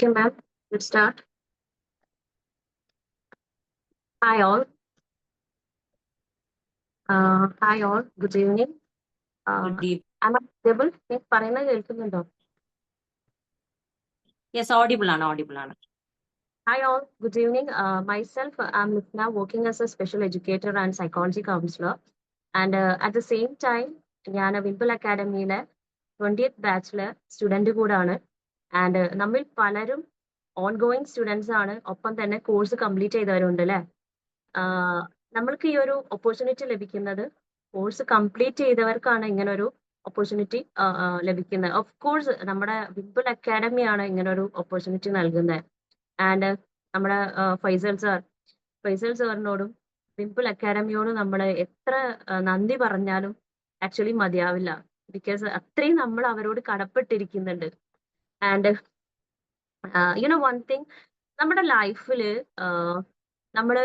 Okay, ma'am, let's start. Hi all. Hi all. Good evening. Good evening. Am I audible? പറയുന്നത് കേൾക്കുന്നുണ്ടോ? Yes, audible ആണ്. Hi all. Good evening. Myself, I'm now working as a special educator and psychology counselor. And at the same time, ഞാൻ വിംപിൾ അക്കാഡമിയിലെ 20th ബാച്ചിലെ student കൂടാണ്. And നമ്മിൽ പലരും on going students ആണ്, ഒപ്പം തന്നെ കോഴ്സ് കംപ്ലീറ്റ് ചെയ്തവരുണ്ട് അല്ലേ? നമ്മൾക്ക് ഈ ഒരു ഓപ്പർച്യൂണിറ്റി ലഭിക്കുന്നത് കോഴ്സ് കംപ്ലീറ്റ് ചെയ്തവർക്കാണ് ഇങ്ങനെ ഒരു ഓപ്പർച്യൂണിറ്റി ലഭിക്കുന്നത്. ഓഫ് കോഴ്സ് നമ്മുടെ വിംപിൾ അക്കാഡമിയാണ് ഇങ്ങനെ ഒരു ഓപ്പർച്യൂണിറ്റി നൽകുന്നത്. ആൻഡ് നമ്മുടെ ഫൈസൽ സാറിനോടും വിംപിൾ അക്കാഡമിയോടും നമ്മൾ എത്ര നന്ദി പറഞ്ഞാലും ആക്ച്വലി മതിയാവില്ല. ബിക്കോസ് അത്രയും നമ്മൾ അവരോട് കടപ്പെട്ടിരിക്കുന്നുണ്ട്. ആൻഡ് യുനോ വൺ തിങ്, നമ്മുടെ ലൈഫിൽ നമ്മൾ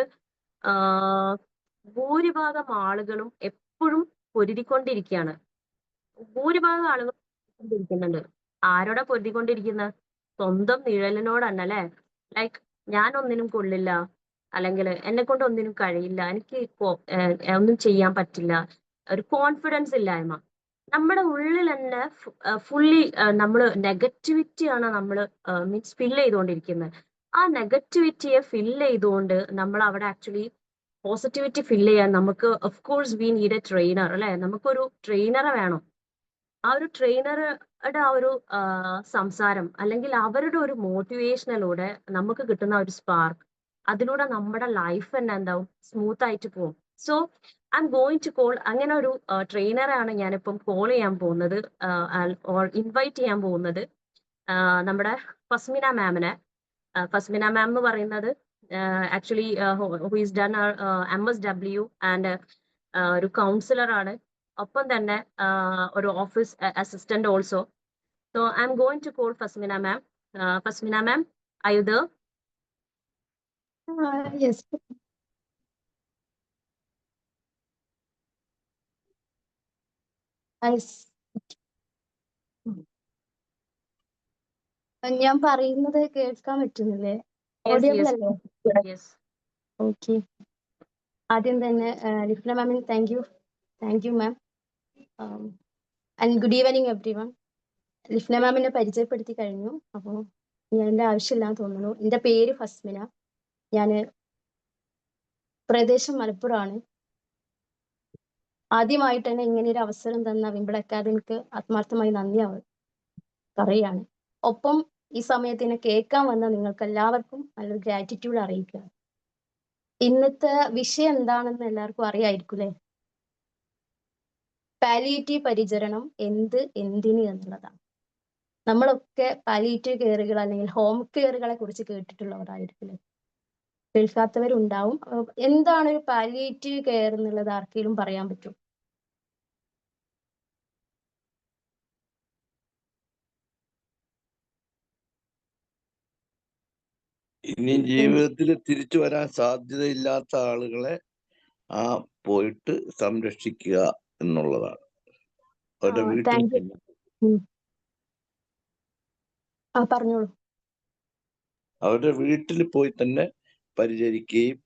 ഭൂരിഭാഗം ആളുകളും എപ്പോഴും പൊരുതിക്കൊണ്ടിരിക്കുകയാണ്. ഭൂരിഭാഗം ആളുകൾ പൊരുതിക്കൊണ്ടിരിക്കുന്നുണ്ട്. ആരോടാ പൊരുതിക്കൊണ്ടിരിക്കുന്നത്? സ്വന്തം നിഴലിനോടല്ല അല്ലെ? ലൈക്ക് ഞാൻ ഒന്നിനും കൊള്ളില്ല, അല്ലെങ്കിൽ എന്നെ കൊണ്ട് ഒന്നിനും കഴിയില്ല, എനിക്ക് ഒന്നും ചെയ്യാൻ പറ്റില്ല, ഒരു കോൺഫിഡൻസ് ഇല്ലായ്മ. നമ്മുടെ ഉള്ളിൽ തന്നെ ഫുള്ളി നമ്മൾ നെഗറ്റിവിറ്റിയാണ് നമ്മൾ മീൻസ് ഫില്ല് ചെയ്തുകൊണ്ടിരിക്കുന്നത്. ആ നെഗറ്റിവിറ്റിയെ ഫില്ല് ചെയ്തുകൊണ്ട് നമ്മൾ അവിടെ ആക്ച്വലി പോസിറ്റിവിറ്റി ഫില്ല് ചെയ്യാൻ നമുക്ക് of course we need A trainer അല്ലെ? നമുക്കൊരു ട്രെയിനറെ വേണം. ആ ഒരു ട്രെയിനറുടെ ആ ഒരു സംസാരം അല്ലെങ്കിൽ അവരുടെ ഒരു മോട്ടിവേഷനിലൂടെ നമുക്ക് കിട്ടുന്ന ഒരു സ്പാർക്ക്, അതിലൂടെ നമ്മുടെ ലൈഫ് തന്നെ എന്താവും, സ്മൂത്ത് ആയിട്ട് പോകും. So I am going to call, അങ്ങനെ ഒരു ട്രെയിനറാണ് ഞാനിപ്പം കോൾ ചെയ്യാൻ പോകുന്നത്, ഇൻവൈറ്റ് ചെയ്യാൻ പോകുന്നത് നമ്മുടെ ഫസ്മിന മാമിനെ. ഫസ്മിന മാം എന്ന് പറയുന്നത് actually who is done MSW and ഒരു കൗൺസിലർ ആണ്, ഒപ്പം തന്നെ ഒരു office assistant also. So I am going to call Fasmina ma'am. Fasmina ma'am, are you there? Yes. ഞാൻ പറയുന്നത് കേൾക്കാൻ പറ്റുന്നില്ലേ? ഓഡിയബിൾ അല്ലേ? ഓക്കെ. ആദ്യം തന്നെ ലിഫ്ന മാമിന് thank you ma'am. And good evening everyone. Lifna മാമിനെ പരിചയപ്പെടുത്തി കഴിഞ്ഞു, അപ്പോൾ ഞാൻ എൻ്റെ ആവശ്യമില്ലാന്ന് തോന്നുന്നു. എൻ്റെ പേര് ഫസ്മിന, ഞാൻ പ്രദേശം മലപ്പുറമാണ്. ആദ്യമായിട്ട് തന്നെ ഇങ്ങനെ ഒരു അവസരം തന്ന വിംപിൾ അക്കാദമിക്ക് ആത്മാർത്ഥമായി നന്ദി പറയാണ്. ഒപ്പം ഈ സമയത്തിന് കേൾക്കാൻ വന്ന നിങ്ങൾക്ക് എല്ലാവർക്കും നല്ലൊരു ഗ്രാറ്റിറ്റ്യൂഡ് അറിയിക്കുക. ഇന്നത്തെ വിഷയം എന്താണെന്ന് എല്ലാവർക്കും അറിയായിരിക്കൂലേ? പാലിയേറ്റീവ് പരിചരണം എന്തിന് എന്നുള്ളതാണ്. നമ്മളൊക്കെ പാലിയേറ്റീവ് കെയറുകൾ അല്ലെങ്കിൽ ഹോം കെയറുകളെ കുറിച്ച് കേട്ടിട്ടുള്ളവരായിരിക്കില്ലേ? കേൾക്കാത്തവരുണ്ടാവും. എന്താണ് ഒരു പാലിയേറ്റീവ് കെയർ എന്നുള്ളത് ആർക്കെങ്കിലും പറയാൻ പറ്റും? ഇനി ജീവിതത്തിൽ തിരിച്ചു വരാൻ സാധ്യതയില്ലാത്ത ആളുകളെ പോയിട്ട് സംരക്ഷിക്കുക എന്നുള്ളതാണ്. അവരുടെ വീട്ടിൽ പറഞ്ഞോളൂ. അവരുടെ വീട്ടിൽ പോയി തന്നെ പരിചരിക്കുകയും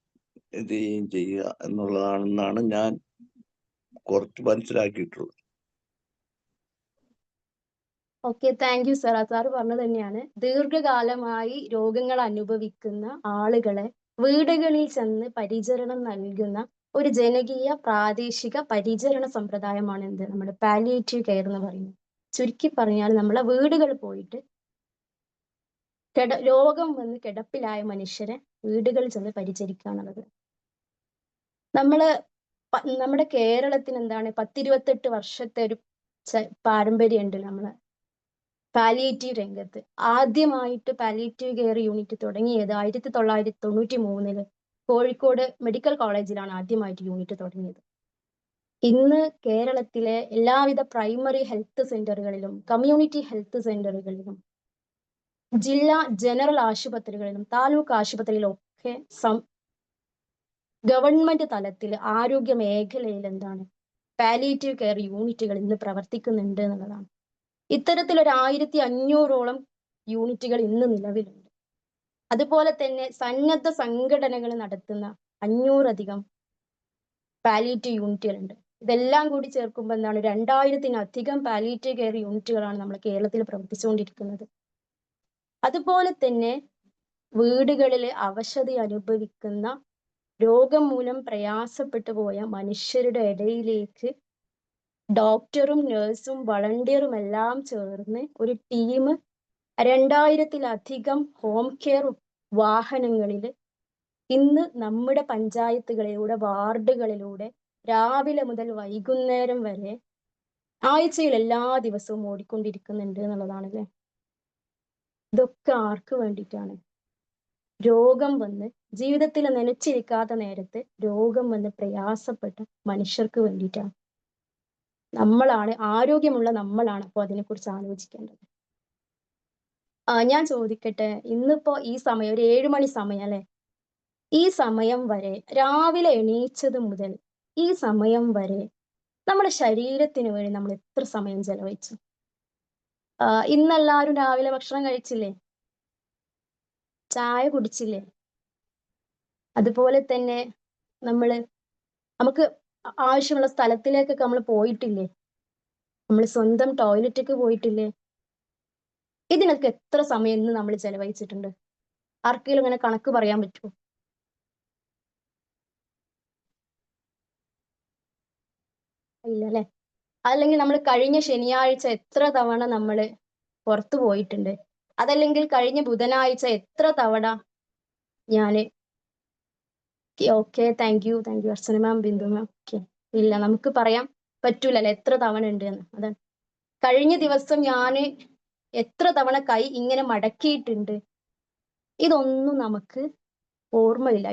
ഇത് ചെയ്യുക എന്നുള്ളതാണെന്നാണ് ഞാൻ കുറച്ച് മനസ്സിലാക്കിയിട്ടുള്ളത്. Okay, thank you sir. Sir പറഞ്ഞത് തന്നെയാണ്. ദീർഘകാലമായി രോഗങ്ങൾ അനുഭവിക്കുന്ന ആളുകളെ വീടുകളിൽ ചെന്ന് പരിചരണം നൽകുന്ന ഒരു ജനകീയ പ്രാദേശിക പരിചരണ സമ്പ്രദായമാണ് നമ്മുടെ പാലിയേറ്റീവ് കെയർ എന്ന് പറയുന്നത്. ചുരുക്കി പറഞ്ഞാൽ നമ്മളെ വീടുകളിൽ പോയിട്ട് രോഗം വന്ന് കിടപ്പിലായ മനുഷ്യരെ വീടുകളിൽ ചെന്ന് പരിചരിക്കുക എന്നുള്ളത്. നമ്മുടെ കേരളത്തിന് എന്താണ് 10-28 വർഷത്തെ ഒരു പാരമ്പര്യം ഉണ്ട് നമ്മളെ പാലിയേറ്റീവ് രംഗത്ത്. ആദ്യമായിട്ട് പാലിയേറ്റീവ് കെയർ യൂണിറ്റ് തുടങ്ങിയത് 1993 കോഴിക്കോട് മെഡിക്കൽ കോളേജിലാണ് ആദ്യമായിട്ട് യൂണിറ്റ് തുടങ്ങിയത്. ഇന്ന് കേരളത്തിലെ എല്ലാവിധ പ്രൈമറി ഹെൽത്ത് സെന്ററുകളിലും കമ്മ്യൂണിറ്റി ഹെൽത്ത് സെന്ററുകളിലും ജില്ലാ ജനറൽ ആശുപത്രികളിലും താലൂക്ക് ആശുപത്രിയിലും ഒക്കെ ഗവൺമെന്റ് തലത്തിൽ ആരോഗ്യ മേഖലയിൽ എന്താണ് പാലിയേറ്റീവ് കെയർ യൂണിറ്റുകൾ ഇന്ന് പ്രവർത്തിക്കുന്നുണ്ട് എന്നുള്ളതാണ്. ഇത്തരത്തിലൊരു 1500ഓളം യൂണിറ്റുകൾ ഇന്ന് നിലവിലുണ്ട്. അതുപോലെ തന്നെ സന്നദ്ധ സംഘടനകൾ നടത്തുന്ന 500-അധികം പാലിയേറ്റീവ് യൂണിറ്റുകളുണ്ട്. ഇതെല്ലാം കൂടി ചേർക്കുമ്പോൾ എന്താണ് 2000-ലധികം പാലിയേറ്റീവ് കെയർ യൂണിറ്റുകളാണ് നമ്മൾ കേരളത്തിൽ പ്രവർത്തിച്ചുകൊണ്ടിരിക്കുന്നത്. അതുപോലെ തന്നെ വീടുകളിൽ അവശത അനുഭവിക്കുന്ന രോഗം മൂലം പ്രയാസപ്പെട്ടു പോയ മനുഷ്യരുടെ ഇടയിലേക്ക് ഡോക്ടറും നഴ്സും വളണ്ടിയറും എല്ലാം ചേർന്ന് ഒരു ടീം 2000-ലധികം ഹോം കെയർ വാഹനങ്ങളിൽ ഇന്ന് നമ്മുടെ പഞ്ചായത്തുകളിലൂടെ വാർഡുകളിലൂടെ രാവിലെ മുതൽ വൈകുന്നേരം വരെ ആഴ്ചയിൽ എല്ലാ ദിവസവും ഓടിക്കൊണ്ടിരിക്കുന്നുണ്ട് എന്നുള്ളതാണല്ലേ. ഇതൊക്കെ ആർക്ക് വേണ്ടിയിട്ടാണ്? രോഗം വന്ന് ജീവിതത്തിൽ നനച്ചിരിക്കാത്ത നേരത്ത് രോഗം വന്ന് പ്രയാസപ്പെട്ട മനുഷ്യർക്ക് വേണ്ടിയിട്ടാണ്. നമ്മളാണ്, ആരോഗ്യമുള്ള നമ്മളാണ് അപ്പോൾ അതിനെക്കുറിച്ച് ആലോചിക്കേണ്ടത്. ഞാൻ ചോദിക്കട്ടെ, ഇന്നിപ്പോ ഈ സമയം ഒരു 7 മണി സമയം അല്ലെ, ഈ സമയം വരെ രാവിലെ എണീച്ചത് മുതൽ ഈ സമയം വരെ നമ്മുടെ ശരീരത്തിന് വേണ്ടി നമ്മൾ എത്ര സമയം ചെലവഴിച്ചു? ഇന്നെല്ലാവരും രാവിലെ ഭക്ഷണം കഴിച്ചില്ലേ? ചായ കുടിച്ചില്ലേ? അതുപോലെ തന്നെ നമുക്ക് ആവശ്യമുള്ള സ്ഥലത്തിലേക്കൊക്കെ നമ്മൾ പോയിട്ടില്ലേ? നമ്മൾ സ്വന്തം ടോയ്ലറ്റിലേക്ക് പോയിട്ടില്ലേ? ഇതിനൊക്കെ എത്ര സമയം ഇന്ന് നമ്മൾ ചെലവഴിച്ചിട്ടുണ്ട്? ആർക്കെങ്കിലും ഇങ്ങനെ കണക്ക് പറയാൻ പറ്റുമോ? ഇല്ല അല്ലെ. അല്ലെങ്കിൽ നമ്മൾ കഴിഞ്ഞ ശനിയാഴ്ച എത്ര തവണ നമ്മൾ പുറത്തു പോയിട്ടുണ്ട്? അതല്ലെങ്കിൽ കഴിഞ്ഞ ബുധനാഴ്ച എത്ര തവണ ഞാന് okay thank you Archana ma'am, Bindu ma'am. Okay, ഇല്ല, നമുക്ക് പറയാൻ പറ്റൂലല്ലേ എത്ര തവണ ഉണ്ട് എന്ന്. അതാണ് കഴിഞ്ഞ ദിവസം ഞാൻ എത്ര തവണ കൈ ഇങ്ങനെ മടക്കിയിട്ടുണ്ട്. ഇതൊന്നും നമുക്ക് ഓർമ്മയില്ല.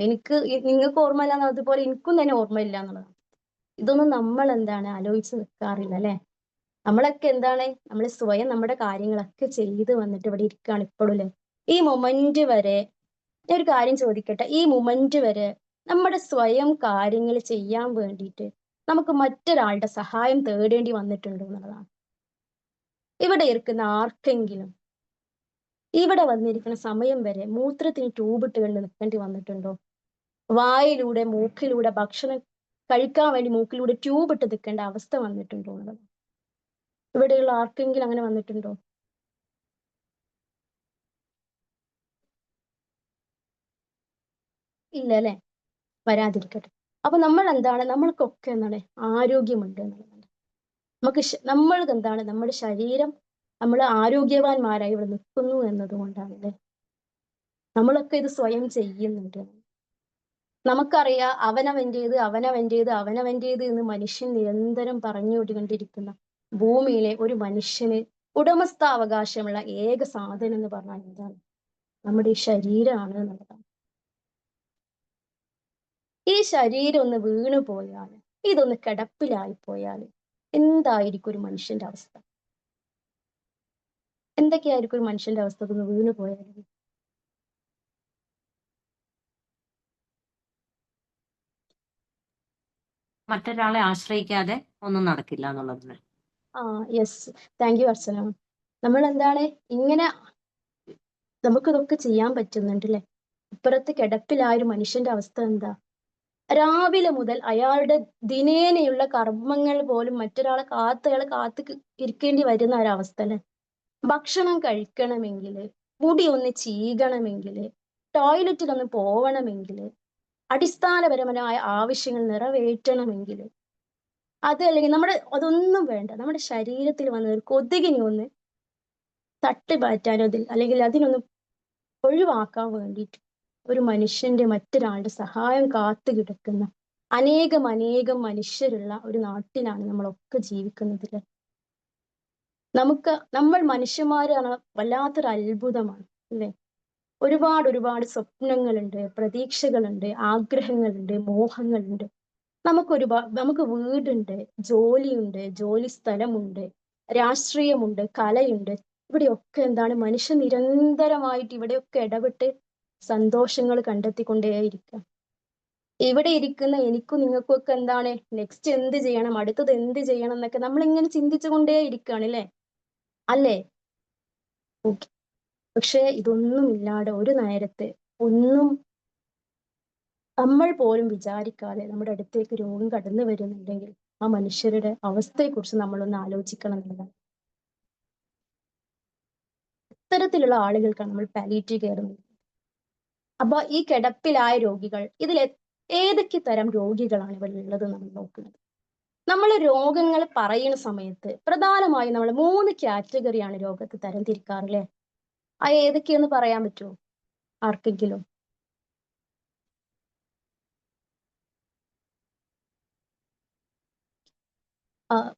നിങ്ങൾക്ക് ഓർമ്മയില്ല അതുപോലെ എനിക്കും തന്നെ ഓർമ്മയില്ല എന്നുള്ളതാണ്. ഇതൊന്നും നമ്മൾ എന്താണ് ആലോചിച്ച് നിൽക്കാറില്ല അല്ലെ. നമ്മളൊക്കെ എന്താണ്, നമ്മൾ സ്വയം നമ്മുടെ കാര്യങ്ങളൊക്കെ ചെയ്ത് വന്നിട്ട് ഇവിടെ ഇരിക്കുകയാണ് ഇപ്പോഴും അല്ലെ. ഈ മൊമെന്റ് വരെ ഞാൻ ഒരു കാര്യം ചോദിക്കട്ടെ, ഈ മൊമെന്റ് വരെ നമ്മുടെ സ്വയം കാര്യങ്ങൾ ചെയ്യാൻ വേണ്ടിയിട്ട് നമുക്ക് മറ്റൊരാളുടെ സഹായം തേടേണ്ടി വന്നിട്ടുണ്ടോ എന്നുള്ളതാണ്. ഇവിടെ ഇരിക്കുന്ന ആർക്കെങ്കിലും ഇവിടെ വന്നിരിക്കുന്ന സമയം വരെ മൂത്രത്തിന് ട്യൂബ് ഇട്ടുകൊണ്ട് നിൽക്കേണ്ടി വന്നിട്ടുണ്ടോ? വായിലൂടെ മൂക്കിലൂടെ ഭക്ഷണം കഴിക്കാൻ വേണ്ടി മൂക്കിലൂടെ ട്യൂബ് ഇട്ട് നിൽക്കേണ്ട അവസ്ഥ വന്നിട്ടുണ്ടോ എന്നുള്ളത് ഇവിടെയുള്ള ആർക്കെങ്കിലും അങ്ങനെ വന്നിട്ടുണ്ടോ? ഇല്ല അല്ലെ. വരാതിരിക്കട്ടെ. അപ്പൊ നമ്മൾ എന്താണ്, നമ്മൾക്കൊക്കെ എന്താണ് ആരോഗ്യമുണ്ട് എന്നുള്ളതാണ്. നമ്മൾക്ക് എന്താണ്, നമ്മുടെ ശരീരം നമ്മൾ ആരോഗ്യവാന്മാരായി ഇവിടെ നിൽക്കുന്നു എന്നതുകൊണ്ടാണ് അല്ലെ. നമ്മളൊക്കെ ഇത് സ്വയം ചെയ്യുന്നുണ്ട്. നമുക്കറിയാം അവനവൻ്റേത് എന്ന് മനുഷ്യൻ നിരന്തരം പറഞ്ഞുകൊണ്ടിരിക്കുന്ന ഭൂമിയിലെ ഒരു മനുഷ്യന് ഉടമസ്ഥാവകാശമുള്ള ഏക സാധനം എന്ന് പറഞ്ഞാൽ എന്താണ്? നമ്മുടെ ഈ ശരീരമാണ് എന്നുള്ളതാണ്. ഈ ശരീരം ഒന്ന് വീണു പോയാൽ, ഇതൊന്ന് കിടപ്പിലായി പോയാൽ എന്തായിരിക്കും ഒരു മനുഷ്യന്റെ അവസ്ഥ? എന്തൊക്കെയായിരിക്കും ഒരു മനുഷ്യന്റെ അവസ്ഥ ഇതൊന്ന് വീണു പോയാൽ? മറ്റൊരാളെ ആശ്രയിക്കാതെ ഒന്നും നടക്കില്ല എന്നുള്ളതിന്. യെസ്, താങ്ക് യു അർച്ചന. നമ്മൾ എന്താണ് ഇങ്ങനെ നമുക്കിതൊക്കെ ചെയ്യാൻ പറ്റുന്നുണ്ട് അല്ലെ. ഇപ്പുറത്ത് കിടപ്പിലായ ഒരു മനുഷ്യന്റെ അവസ്ഥ എന്താ? രാവിലെ മുതൽ അയാളുടെ ദിനേനയുള്ള കർമ്മങ്ങൾ പോലും മറ്റൊരാളെ കാത്ത് ഇരിക്കേണ്ടി വരുന്ന ഒരവസ്ഥ അല്ലെ. ഭക്ഷണം കഴിക്കണമെങ്കിൽ, മുടി ഒന്ന് ചീകണമെങ്കിൽ, ടോയ്ലറ്റിൽ ഒന്ന് പോവണമെങ്കിൽ, അടിസ്ഥാനപരമായ ആവശ്യങ്ങൾ നിറവേറ്റണമെങ്കിൽ, അല്ലെങ്കിൽ അതൊന്നും വേണ്ട, നമ്മുടെ ശരീരത്തിൽ വന്ന ഒരു കൊതുകിനെ ഒന്ന് തട്ടിമാറ്റാൻ അല്ലെങ്കിൽ അതിനൊന്ന് ഒഴിവാക്കാൻ വേണ്ടിയിട്ട് ഒരു മനുഷ്യന്റെ മറ്റൊരാളുടെ സഹായം കാത്തു കിടക്കുന്ന അനേകം മനുഷ്യരുള്ള ഒരു നാട്ടിലാണ് നമ്മളൊക്കെ ജീവിക്കുന്നത്. നമ്മൾ മനുഷ്യന്മാരാണ് വല്ലാത്തൊരു അത്ഭുതമാണ് അല്ലെ. ഒരുപാട് സ്വപ്നങ്ങളുണ്ട്, പ്രതീക്ഷകളുണ്ട്, ആഗ്രഹങ്ങളുണ്ട്, മോഹങ്ങളുണ്ട്. നമുക്ക് വീടുണ്ട്, ജോലിയുണ്ട്, ജോലി സ്ഥലമുണ്ട്, രാഷ്ട്രീയമുണ്ട്, കലയുണ്ട്. ഇവിടെയൊക്കെ എന്താണ് മനുഷ്യൻ നിരന്തരമായിട്ട് ഇവിടെയൊക്കെ ഇടപെട്ട് സന്തോഷങ്ങൾ കണ്ടെത്തിക്കൊണ്ടേയിരിക്കുക. ഇവിടെ ഇരിക്കുന്ന എനിക്കും നിങ്ങൾക്കും ഒക്കെ എന്താണ് നെക്സ്റ്റ് എന്ത് ചെയ്യണം, അടുത്തത് എന്ത് ചെയ്യണം എന്നൊക്കെ നമ്മളിങ്ങനെ ചിന്തിച്ചു കൊണ്ടേ ഇരിക്കുകയാണ് അല്ലേ. പക്ഷെ ഇതൊന്നുമില്ലാതെ ഒരു നേരത്തെ ഒന്നും നമ്മൾ പോലും വിചാരിക്കാതെ നമ്മുടെ അടുത്തേക്ക് രോഗം കടന്നു വരുന്നുണ്ടെങ്കിൽ ആ മനുഷ്യരുടെ അവസ്ഥയെക്കുറിച്ച് നമ്മളൊന്ന് ആലോചിക്കണം എന്നതാണ്. ഇത്തരത്തിലുള്ള ആളുകൾക്കാണ് നമ്മൾ പാലിയേറ്റീവ് കെയർ. അപ്പൊ ഈ കിടപ്പിലായ രോഗികൾ, ഇതിൽ ഏതൊക്കെ തരം രോഗികളാണ് ഇവിടെ ഉള്ളത് നമ്മൾ നോക്കുന്നത്. നമ്മൾ രോഗങ്ങൾ പറയുന്ന സമയത്ത് പ്രധാനമായും നമ്മൾ 3 കാറ്റഗറിയാണ് രോഗത്തെ തരം തിരിക്കാറില്ലേ? ആ ഏതൊക്കെയെന്ന് പറയാൻ പറ്റുമോ ആർക്കെങ്കിലും?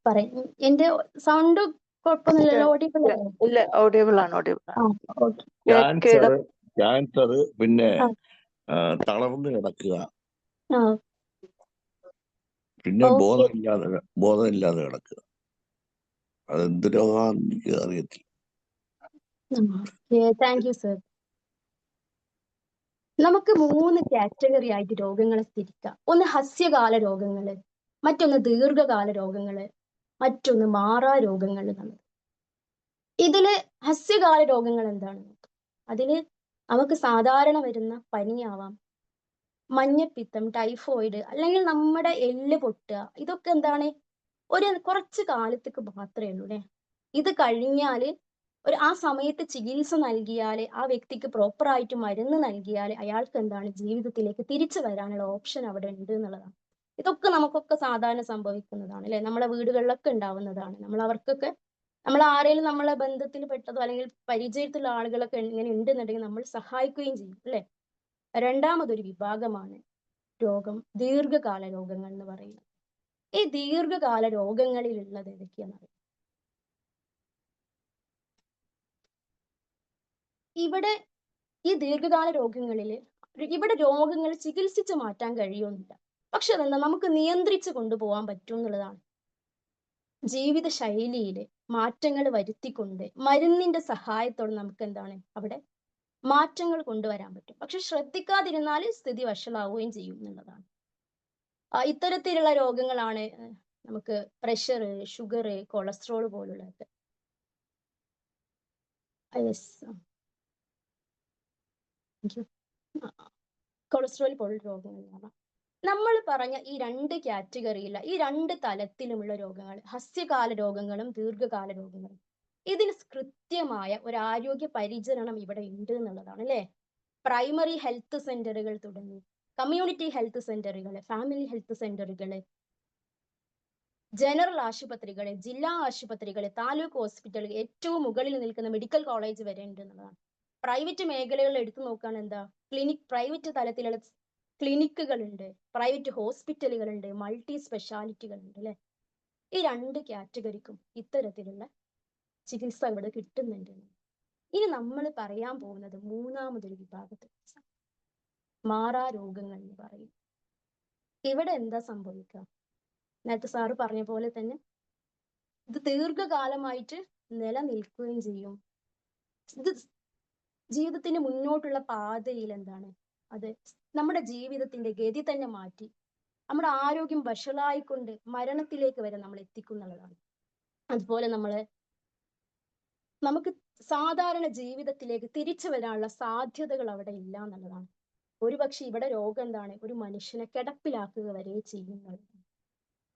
പറയും. എന്റെ സൗണ്ട് കുഴപ്പമൊന്നുമില്ലല്ലോ, ഓഡിബിൾ ഇല്ല അല്ലേ? ഇല്ല, ഓഡിയബിൾ ആണ്, ഓഡിയബിൾ ആ ആണ്. ഓക്കെ. ക്യാൻസർ, പിന്നെ ആ തളർന്നു കിടക്കുക, ആ പിന്നെ ഓക്കെ. ബോധമില്ലാതെ കിടക്കുക. അതെന്ത് രോഗമാണെന്ന് എനിക്ക് അറിയത്തില്ല. Thank you sir. നമുക്ക് 3 കാറ്റഗറി ആയിട്ട് രോഗങ്ങളെ തിരിക്കാം. ഒന്ന് ഹസ്യകാല രോഗങ്ങള്, മറ്റൊന്ന് ദീർഘകാല രോഗങ്ങള്, മറ്റൊന്ന് മാറാ രോഗങ്ങൾ എന്നുള്ളത്. ഇതില് ഹസ്യകാല രോഗങ്ങൾ എന്താണ്? അതില് നമുക്ക് സാധാരണ വരുന്ന പനിയാവാം, മഞ്ഞപ്പിത്തം, ടൈഫോയിഡ്, അല്ലെങ്കിൽ നമ്മുടെ എല്ല് പൊട്ടുക. ഇതൊക്കെ എന്താണ്, കുറച്ച് കാലത്തേക്ക് മാത്രമേ ഉള്ളൂ അല്ലെ. ഇത് കഴിഞ്ഞാല് ആ സമയത്ത് ചികിത്സ നൽകിയാൽ, ആ വ്യക്തിക്ക് പ്രോപ്പറായിട്ട് മരുന്ന് നൽകിയാൽ അയാൾക്ക് എന്താണ് ജീവിതത്തിലേക്ക് തിരിച്ചു വരാനുള്ള ഓപ്ഷൻ അവിടെ ഉണ്ട് എന്നുള്ളതാണ്. ഇതൊക്കെ നമുക്കൊക്കെ സാധാരണ സംഭവിക്കുന്നതാണ് അല്ലെ, നമ്മളെ വീടുകളിലൊക്കെ ഉണ്ടാവുന്നതാണ്. നമ്മൾ ആരെങ്കിലും നമ്മളെ ബന്ധത്തിൽ പെട്ടതോ അല്ലെങ്കിൽ പരിചയത്തിലുള്ള ആളുകളൊക്കെ ഇങ്ങനെ ഉണ്ടെന്നുണ്ടെങ്കിൽ നമ്മൾ സഹായിക്കുകയും ചെയ്യും അല്ലെ. രണ്ടാമതൊരു വിഭാഗമാണ് ദീർഘകാല രോഗങ്ങൾ എന്ന് പറയുന്നത്. ഈ ദീർഘകാല രോഗങ്ങളിലുള്ളത് ഏതൊക്കെയാണെന്ന് അറിയാം? ഇവിടെ ഈ ദീർഘകാല രോഗങ്ങളിൽ ഇവിടെ രോഗങ്ങൾ ചികിത്സിച്ച് മാറ്റാൻ കഴിയുന്നില്ല. പക്ഷെ അതെന്താ, നമുക്ക് നിയന്ത്രിച്ച് കൊണ്ടുപോകാൻ പറ്റും എന്നുള്ളതാണ്. ജീവിത ശൈലിയിൽ മാറ്റങ്ങൾ വരുത്തിക്കൊണ്ട് മരുന്നിന്റെ സഹായത്തോടെ നമുക്ക് എന്താണ് അവിടെ മാറ്റങ്ങൾ കൊണ്ടുവരാൻ പറ്റും. പക്ഷെ ശ്രദ്ധിക്കാതിരുന്നാൽ സ്ഥിതി വഷളാവുകയും ചെയ്യും എന്നുള്ളതാണ്. ഇത്തരത്തിലുള്ള രോഗങ്ങളാണ് നമുക്ക് പ്രഷർ, ഷുഗർ, കൊളസ്ട്രോൾ പോലുള്ളതൊക്കെ. കൊളസ്ട്രോൾ പോലുള്ള രോഗങ്ങൾ. നമ്മൾ പറഞ്ഞ ഈ 2 കാറ്റഗറിയില്ല, ഈ 2 തലത്തിലുമുള്ള രോഗങ്ങൾ, ഹസ്യകാല രോഗങ്ങളും ദീർഘകാല രോഗങ്ങളും, ഇതിന് കൃത്യമായ ഒരു ആരോഗ്യ പരിചരണം ഇവിടെ ഉണ്ട് എന്നുള്ളതാണ് അല്ലെ. പ്രൈമറി ഹെൽത്ത് സെന്ററുകൾ തുടങ്ങി കമ്മ്യൂണിറ്റി ഹെൽത്ത് സെന്ററുകൾ, ഫാമിലി ഹെൽത്ത് സെന്ററുകൾ, ജനറൽ ആശുപത്രികൾ, ജില്ലാ ആശുപത്രികൾ, താലൂക്ക് ഹോസ്പിറ്റലുകൾ, ഏറ്റവും മുകളിൽ നിൽക്കുന്ന മെഡിക്കൽ കോളേജ് വരെ ഉണ്ട് എന്നുള്ളതാണ്. പ്രൈവറ്റ് മേഖലകളിൽ എടുത്തു നോക്കുകയാണ് എന്താ, പ്രൈവറ്റ് തലത്തിലുള്ള ക്ലിനിക്കുകളുണ്ട്, പ്രൈവറ്റ് ഹോസ്പിറ്റലുകളുണ്ട്, മൾട്ടി സ്പെഷ്യാലിറ്റികളുണ്ട് അല്ലെ. ഈ 2 കാറ്റഗറിക്കും ഇത്തരത്തിലുള്ള ചികിത്സ ഇവിടെ കിട്ടുന്നുണ്ട്. ഇനി നമ്മൾ പറയാൻ പോകുന്നത് മൂന്നാമതൊരു വിഭാഗത്തെ കുറിച്ചാണ്, മാറാ രോഗങ്ങൾ എന്ന് പറയും. ഇവിടെ എന്താ സംഭവിക്കുക? നേരത്തെ സാറ് പറഞ്ഞ പോലെ തന്നെ ഇത് ദീർഘകാലമായിട്ട് നിലനിൽക്കുകയും ചെയ്യും. ഇത് ജീവിതത്തിന്റെ മുന്നോട്ടുള്ള പാതയിൽ എന്താണ്, അത് നമ്മുടെ ജീവിതത്തിന്റെ ഗതി തന്നെ മാറ്റി നമ്മുടെ ആരോഗ്യം വഷളായിക്കൊണ്ട് മരണത്തിലേക്ക് വരെ നമ്മൾ എത്തിക്കുന്നുള്ളതാണ്. അതുപോലെ നമുക്ക് സാധാരണ ജീവിതത്തിലേക്ക് തിരിച്ചു വരാനുള്ള സാധ്യതകൾ അവിടെ ഇല്ല എന്നുള്ളതാണ്. ഒരുപക്ഷെ ഇവിടെ രോഗം എന്താണ്, ഒരു മനുഷ്യനെ കിടപ്പിലാക്കുക വരെ ചെയ്യുന്നത്.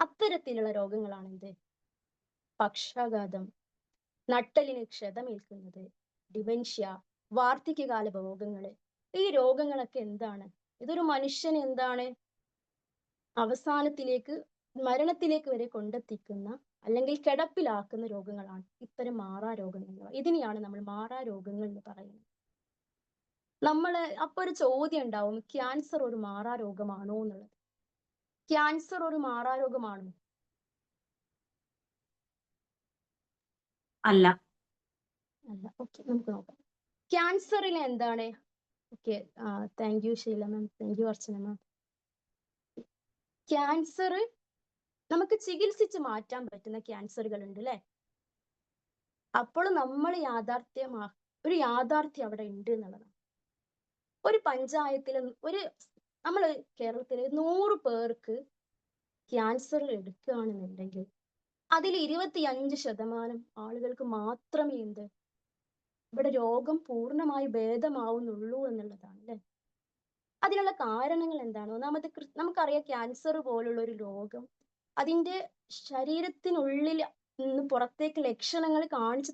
അത്തരത്തിലുള്ള രോഗങ്ങളാണ് എന്ത്, പക്ഷാഘാതം, നട്ടലിന് ക്ഷതമേൽക്കുന്നത്, ഡിമെൻഷ്യ, വാർദ്ധക്യകാല രോഗങ്ങൾ. ഈ രോഗങ്ങളൊക്കെ എന്താണ്, ഇതൊരു മനുഷ്യന് എന്താണ് അവസാനത്തിലേക്ക്, മരണത്തിലേക്ക് വരെ കൊണ്ടെത്തിക്കുന്ന അല്ലെങ്കിൽ കിടപ്പിലാക്കുന്ന രോഗങ്ങളാണ് ഇത്തരം മാറാ രോഗങ്ങൾ. ഇതിനെയാണ് നമ്മൾ മാറാ രോഗങ്ങൾ എന്ന് പറയുന്നത്. അപ്പൊ ഒരു ചോദ്യം ഉണ്ടാവും, ക്യാൻസർ ഒരു മാറാ രോഗമാണോ എന്നുള്ളത്. ക്യാൻസർ ഒരു മാറാ രോഗമാണോ? അല്ല. ഓക്കെ, നമുക്ക് നോക്കാം. ക്യാൻസറിൽ എന്താണ്? Okay, thank you Sheela ma'am, thank you Archana ma'am. Cancer നമുക്ക് ചികിത്സിച്ച് മാറ്റാൻ പറ്റുന്ന ക്യാൻസറുകൾ ഉണ്ട് അല്ലെ. അപ്പോൾ നമ്മൾ ഒരു യാഥാർത്ഥ്യം അവിടെ ഉണ്ട് എന്നുള്ളതാണ്. ഒരു പഞ്ചായത്തിൽ നമ്മൾ കേരളത്തിലെ 100 പേർക്ക് ക്യാൻസറിൽ എടുക്കുകയാണെന്നുണ്ടെങ്കിൽ അതിൽ 25% ആളുകൾക്ക് മാത്രമേ ഇവിടെ രോഗം പൂർണ്ണമായി ഭേദമാവുന്നുള്ളൂ എന്നുള്ളതാണ് അല്ലെ. അതിനുള്ള കാരണങ്ങൾ എന്താണ്? ഒന്നാമത് നമുക്കറിയാം ക്യാൻസർ പോലുള്ള ഒരു രോഗം അതിന്റെ ശരീരത്തിനുള്ളിൽ നിന്ന് പുറത്തേക്ക് ലക്ഷണങ്ങൾ കാണിച്ചു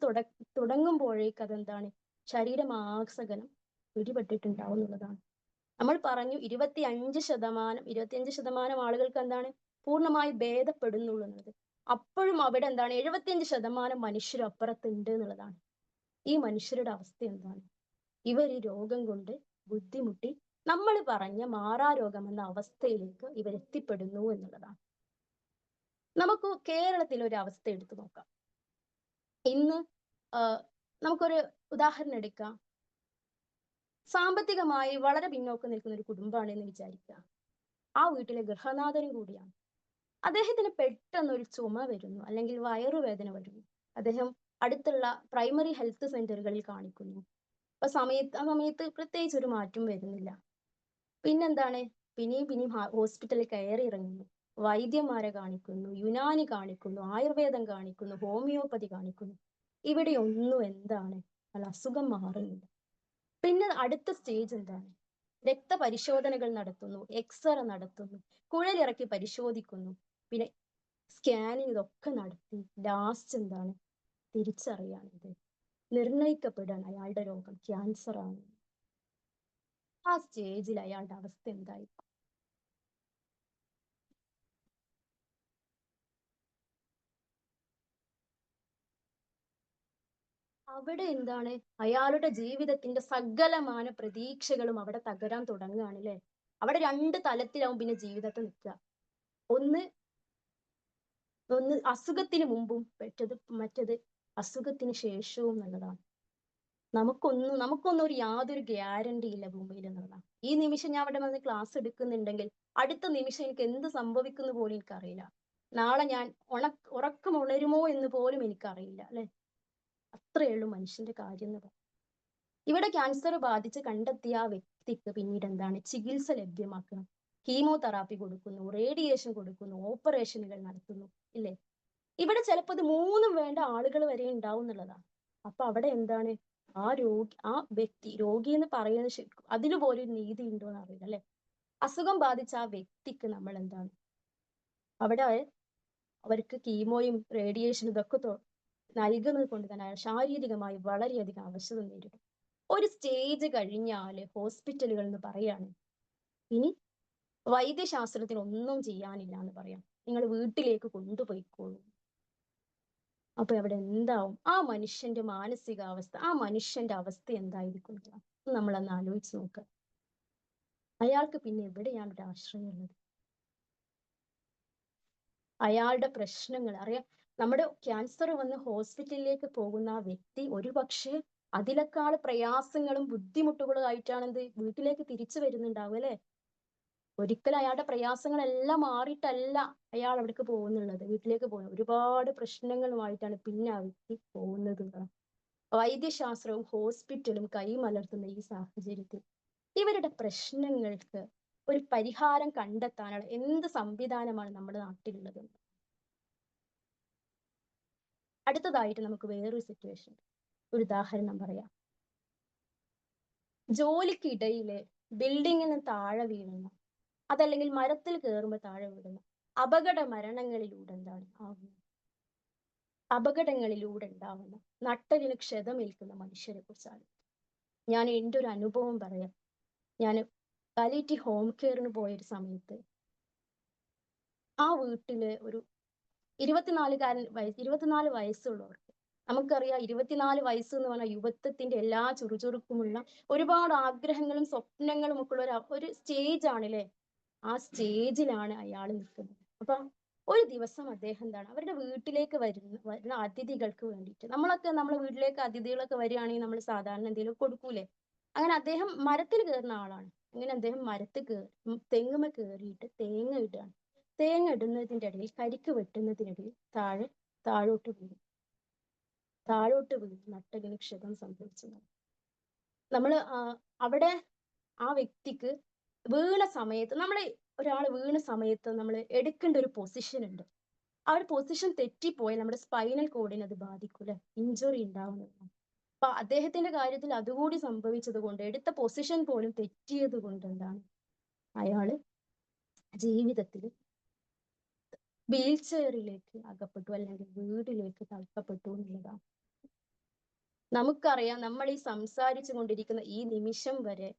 തുടങ്ങുമ്പോഴേക്ക് അതെന്താണ് ശരീരമാസകലം പിടിപെട്ടിട്ടുണ്ടാവും എന്നുള്ളതാണ്. നമ്മൾ പറഞ്ഞു 25% ആളുകൾക്ക് എന്താണ് പൂർണ്ണമായി ഭേദപ്പെടുന്നുള്ളൂ എന്നത്. അപ്പോഴും അവിടെ എന്താണ് 75% മനുഷ്യർ അപ്പുറത്തുണ്ട് എന്നുള്ളതാണ്. ഈ മനുഷ്യരുടെ അവസ്ഥ എന്താണ്? ഇവർ ഈ രോഗം കൊണ്ട് ബുദ്ധിമുട്ടി നമ്മൾ പറഞ്ഞ മാറാരോഗം എന്ന അവസ്ഥയിലേക്ക് ഇവരെത്തിപ്പെടുന്നു എന്നുള്ളതാണ്. നമുക്ക് കേരളത്തിലെ ഒരു അവസ്ഥ എടുത്തു നോക്കാം. ഇന്ന് നമുക്കൊരു ഉദാഹരണം എടുക്കാം. സാമ്പത്തികമായി വളരെ പിന്നോക്കം നിൽക്കുന്ന ഒരു കുടുംബമാണ് എന്ന് വിചാരിക്കുക. ആ വീട്ടിലെ ഗൃഹനാഥനും കൂടിയാണ്. അദ്ദേഹത്തിന് പെട്ടെന്ന് ഒരു ചുമ വരുന്നു, അല്ലെങ്കിൽ വയറുവേദന വരുന്നു. അദ്ദേഹം അടുത്തുള്ള പ്രൈമറി ഹെൽത്ത് സെന്ററുകളിൽ കാണിക്കുന്നു. ആ സമയത്ത് പ്രത്യേകിച്ച് ഒരു മാറ്റം വരുന്നില്ല. പിന്നെന്താണ്, പിന്നെയും ഹോസ്പിറ്റലിൽ കയറി ഇറങ്ങുന്നു. വൈദ്യന്മാരെ കാണിക്കുന്നു, യുനാനി കാണിക്കുന്നു, ആയുർവേദം കാണിക്കുന്നു, ഹോമിയോപ്പതി കാണിക്കുന്നു. ഇവിടെ ഒന്നും എന്താണ് അസുഖം മാറുന്നില്ല. പിന്നെ അടുത്ത സ്റ്റേജ് എന്താണ്? രക്തപരിശോധനകൾ നടത്തുന്നു, എക്സ്റേ നടത്തുന്നു, കുഴലിറക്കി പരിശോധിക്കുന്നു, പിന്നെ സ്കാനിങ്, ഇതൊക്കെ നടത്തി ലാസ്റ്റ് എന്താണ് തിരിച്ചറിയാണിത് നിർണയിക്കപ്പെടാൻ അയാളുടെ രോഗം ക്യാൻസർ ആണ്. ആ സ്റ്റേജിൽ അയാളുടെ അവസ്ഥ എന്തായിരിക്കും? അവിടെ എന്താണ് അയാളുടെ ജീവിതത്തിന്റെ സകലമാന പ്രതീക്ഷകളും അവിടെ തകരാൻ തുടങ്ങുകയാണ് അല്ലെ. അവിടെ 2 തലത്തിലാവും പിന്നെ ജീവിതത്തെ നിൽക്കുക. ഒന്ന് അസുഖത്തിന് മുമ്പും മറ്റത് അസുഖത്തിന് ശേഷവും എന്നുള്ളതാണ്. നമുക്കൊന്നും ഒരു യാതൊരു ഗ്യാരണ്ടി ഇല്ല ഭൂമിയിൽ എന്നുള്ളതാണ്. ഈ നിമിഷം ഞാൻ അവിടെ വന്ന് ക്ലാസ് എടുക്കുന്നുണ്ടെങ്കിൽ അടുത്ത നിമിഷം എനിക്ക് എന്ത് സംഭവിക്കുന്നു പോലും എനിക്കറിയില്ല. നാളെ ഞാൻ ഉറക്കം ഉണരുമോ എന്ന് പോലും എനിക്കറിയില്ല അല്ലെ. അത്രയേ ഉള്ളൂ മനുഷ്യന്റെ കാര്യം എന്ന് പറയാം. ഇവിടെ ക്യാൻസർ ബാധിച്ച് കണ്ടെത്തിയ ആ വ്യക്തിക്ക് പിന്നീട് എന്താണ് ചികിത്സ ലഭ്യമാക്കണം. കീമോതെറാപ്പി കൊടുക്കുന്നു, റേഡിയേഷൻ കൊടുക്കുന്നു, ഓപ്പറേഷനുകൾ നടത്തുന്നു ഇല്ലേ. ഇവിടെ ചിലപ്പോൾ ഇത് 3 വേണ്ട ആളുകൾ വരെ ഉണ്ടാവും എന്നുള്ളതാണ്. അപ്പൊ അവിടെ എന്താണ് ആ വ്യക്തി രോഗി എന്ന് പറയുന്നത് ശരിക്കും അതിന് പോലും നീതി ഉണ്ടോ എന്ന് അറിയില്ല അല്ലെ. അസുഖം ബാധിച്ച ആ വ്യക്തിക്ക് നമ്മൾ എന്താണ് അവിടെ അവർക്ക് കീമോയും റേഡിയേഷനും ഇതൊക്കെ നൽകുന്നത് കൊണ്ട് തന്നെ അയാൾ ശാരീരികമായി വളരെയധികം അവശത നേരിടും. ഒരു സ്റ്റേജ് കഴിഞ്ഞാല് ഹോസ്പിറ്റലുകൾ എന്ന് പറയാണ് ഇനി വൈദ്യശാസ്ത്രത്തിന് ഒന്നും ചെയ്യാനില്ല എന്ന് പറയാം, നിങ്ങൾ വീട്ടിലേക്ക് കൊണ്ടുപോയിക്കോളൂ. അപ്പൊ അവിടെ എന്താവും ആ മനുഷ്യന്റെ മാനസികാവസ്ഥ, ആ മനുഷ്യന്റെ അവസ്ഥ എന്തായിരിക്കും നമ്മളൊന്ന് ആലോചിച്ച് നോക്കുക. അയാൾക്ക് പിന്നെ എവിടെയാണ് ഒരു ആശ്രയം ഉള്ളത്? അയാളുടെ പ്രശ്നങ്ങൾ അറിയാം. നമ്മുടെ ക്യാൻസർ വന്ന് ഹോസ്പിറ്റലിലേക്ക് പോകുന്ന ആ വ്യക്തി ഒരുപക്ഷെ അതിനേക്കാൾ പ്രയാസങ്ങളും ബുദ്ധിമുട്ടുകളും ആയിട്ടാണ് വീട്ടിലേക്ക് തിരിച്ചു വരുന്നുണ്ടാവും അല്ലെ. ഒരിക്കലും അയാളുടെ പ്രയാസങ്ങളെല്ലാം മാറിയിട്ടല്ല അയാൾ അവിടേക്ക് പോകുന്നുള്ളത്, വീട്ടിലേക്ക് പോകുന്നത്. ഒരുപാട് പ്രശ്നങ്ങളുമായിട്ടാണ് പിന്നെ ആ വ്യക്തി പോകുന്നത്. വൈദ്യശാസ്ത്രവും ഹോസ്പിറ്റലും കൈമലർത്തുന്ന ഈ സാഹചര്യത്തിൽ ഇവരുടെ പ്രശ്നങ്ങൾക്ക് ഒരു പരിഹാരം കണ്ടെത്താനുള്ള എന്ത് സംവിധാനമാണ് നമ്മുടെ നാട്ടിലുള്ളത്? അടുത്തതായിട്ട് നമുക്ക് വേറൊരു സിറ്റുവേഷൻ, ഒരു ഉദാഹരണം പറയാം. ജോലിക്കിടയില് ബിൽഡിങ്ങിന് താഴെ വീഴുന്ന, അതല്ലെങ്കിൽ മരത്തിൽ കയറുമ്പോൾ താഴെ വീഴുന്ന അപകടങ്ങളിലൂടെ ഉണ്ടാവുന്ന നട്ടലിന് ക്ഷതമേൽക്കുന്ന മനുഷ്യരെ കുറിച്ചാണ് ഞാൻ എൻ്റെ ഒരു അനുഭവം പറയാം. ഞാൻ പാലിയേറ്റീവ് ഹോം കെയറിന് പോയൊരു സമയത്ത് ആ വീട്ടില് ഒരു 24 വയസ്സുള്ളവർക്ക്, നമുക്കറിയാം 24 വയസ്സ് എന്ന് പറഞ്ഞാൽ യുവത്വത്തിന്റെ എല്ലാ ചുറുചുറുക്കുമുള്ള ഒരുപാട് ആഗ്രഹങ്ങളും സ്വപ്നങ്ങളും ഒക്കെ ഉള്ള ഒരു സ്റ്റേജ് ആണല്ലേ. ആ സ്റ്റേജിലാണ് അയാൾ നിൽക്കുന്നത്. അപ്പൊ ഒരു ദിവസം അദ്ദേഹം എന്താണ് അവരുടെ വീട്ടിലേക്ക് വരുന്ന അതിഥികൾക്ക് വേണ്ടിയിട്ട്, നമ്മളെ വീട്ടിലേക്ക് അതിഥികളൊക്കെ വരികയാണെങ്കിൽ നമ്മൾ സാധാരണ എന്തെങ്കിലും കൊടുക്കൂലേ. അങ്ങനെ അദ്ദേഹം മരത്തിൽ കയറുന്ന ആളാണ്. അങ്ങനെ അദ്ദേഹം തെങ്ങുമ കയറിയിട്ട് തേങ്ങ ഇടുകയാണ്. തേങ്ങ ഇടുന്നതിന്റെ ഇടയിൽ കരിക്ക് വെട്ടുന്നതിനിടയിൽ താഴോട്ട് വീണു നട്ടലിന് ക്ഷതം സംഭവിച്ചു. നമ്മൾ അവിടെ ആ വ്യക്തിക്ക് വീണ സമയത്ത്, ഒരാൾ വീണ സമയത്ത് നമ്മൾ എടുക്കേണ്ട ഒരു പൊസിഷൻ ഉണ്ട്. ആ ഒരു പൊസിഷൻ തെറ്റിപ്പോയി നമ്മുടെ സ്പൈനൽ കോഡിനെ അത് ബാധിക്കൂല, ഇഞ്ചുറി ഉണ്ടാവുന്നതാണ്. അപ്പൊ അദ്ദേഹത്തിന്റെ കാര്യത്തിൽ അതുകൂടി സംഭവിച്ചത് കൊണ്ട്, എടുത്ത പൊസിഷൻ പോലും തെറ്റിയത് കൊണ്ട് എന്താണ് അയാള് ജീവിതത്തിൽ വീൽ ചെയറിലേക്ക് അകപ്പെട്ടു, അല്ലെങ്കിൽ വീടിലേക്ക് തള്ളപ്പെട്ടു എന്നുള്ളതാണ്. നമുക്കറിയാം, നമ്മൾ ഈ സംസാരിച്ചു കൊണ്ടിരിക്കുന്ന ഈ നിമിഷം വരെ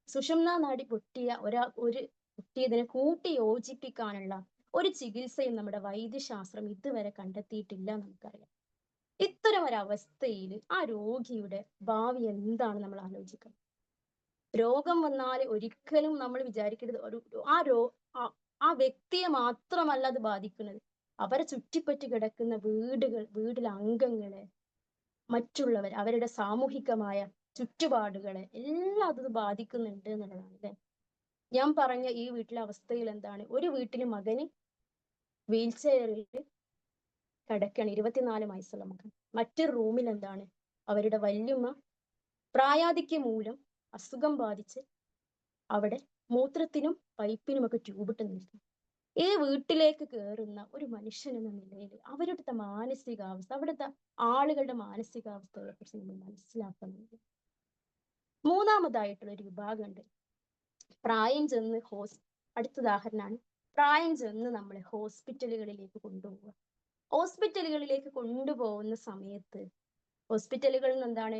സുഷുമ്നാ നാഡി പൊട്ടിയതിനെ കൂട്ടി യോജിപ്പിക്കാനുള്ള ഒരു ചികിത്സയും നമ്മുടെ വൈദ്യശാസ്ത്രം ഇതുവരെ കണ്ടെത്തിയിട്ടില്ല. നമുക്കറിയാം. ഇത്തരം ഒരു അവസ്ഥയിൽ ആ രോഗിയുടെ ഭാവി എന്താണ് നമ്മൾ ആലോചിക്കുന്നത്. രോഗം വന്നാൽ ഒരിക്കലും നമ്മൾ വിചാരിക്കരുത് ആ വ്യക്തിയെ മാത്രമല്ല അത് ബാധിക്കുന്നത്, അവരെ ചുറ്റിപ്പറ്റി കിടക്കുന്ന വീട്ടിലെ അംഗങ്ങളെ, മറ്റുള്ളവർ, അവരുടെ സാമൂഹികമായ ചുറ്റുപാടുകളെ എല്ലാം അത് ബാധിക്കുന്നുണ്ട് എന്നുള്ളതാണ് അല്ലെ. ഞാൻ പറഞ്ഞ ഈ വീട്ടിലെ അവസ്ഥയിൽ എന്താണ്, ഒരു വീട്ടില് മകന് വീൽ ചെയറിൽ കിടക്കുകയാണ്, 24 വയസ്സുള്ള മകൻ. മറ്റൊരു റൂമിൽ എന്താണ് അവരുടെ വല്യമ്മ പ്രായാധിക്യം മൂലം അസുഖം ബാധിച്ച് അവിടെ മൂത്രത്തിനും പൈപ്പിനും ഒക്കെ ട്യൂബിട്ട് നിൽക്കും. ഈ വീട്ടിലേക്ക് കയറുന്ന ഒരു മനുഷ്യൻ എന്ന നിലയിൽ അവരുടെ മാനസികാവസ്ഥ, അവിടുത്തെ ആളുകളുടെ മാനസികാവസ്ഥയെ കുറിച്ച് നമ്മൾ മനസ്സിലാക്കുന്നുണ്ട്. മൂന്നാമതായിട്ടുള്ള ഒരു വിഭാഗമുണ്ട്, പ്രായം ചെന്ന് അടുത്ത ഉദാഹരണമാണ്, പ്രായം ചെന്ന് നമ്മളെ ഹോസ്പിറ്റലുകളിലേക്ക് കൊണ്ടുപോവുക. ഹോസ്പിറ്റലുകളിലേക്ക് കൊണ്ടുപോകുന്ന സമയത്ത് ഹോസ്പിറ്റലുകളിൽ നിന്ന് എന്താണ്,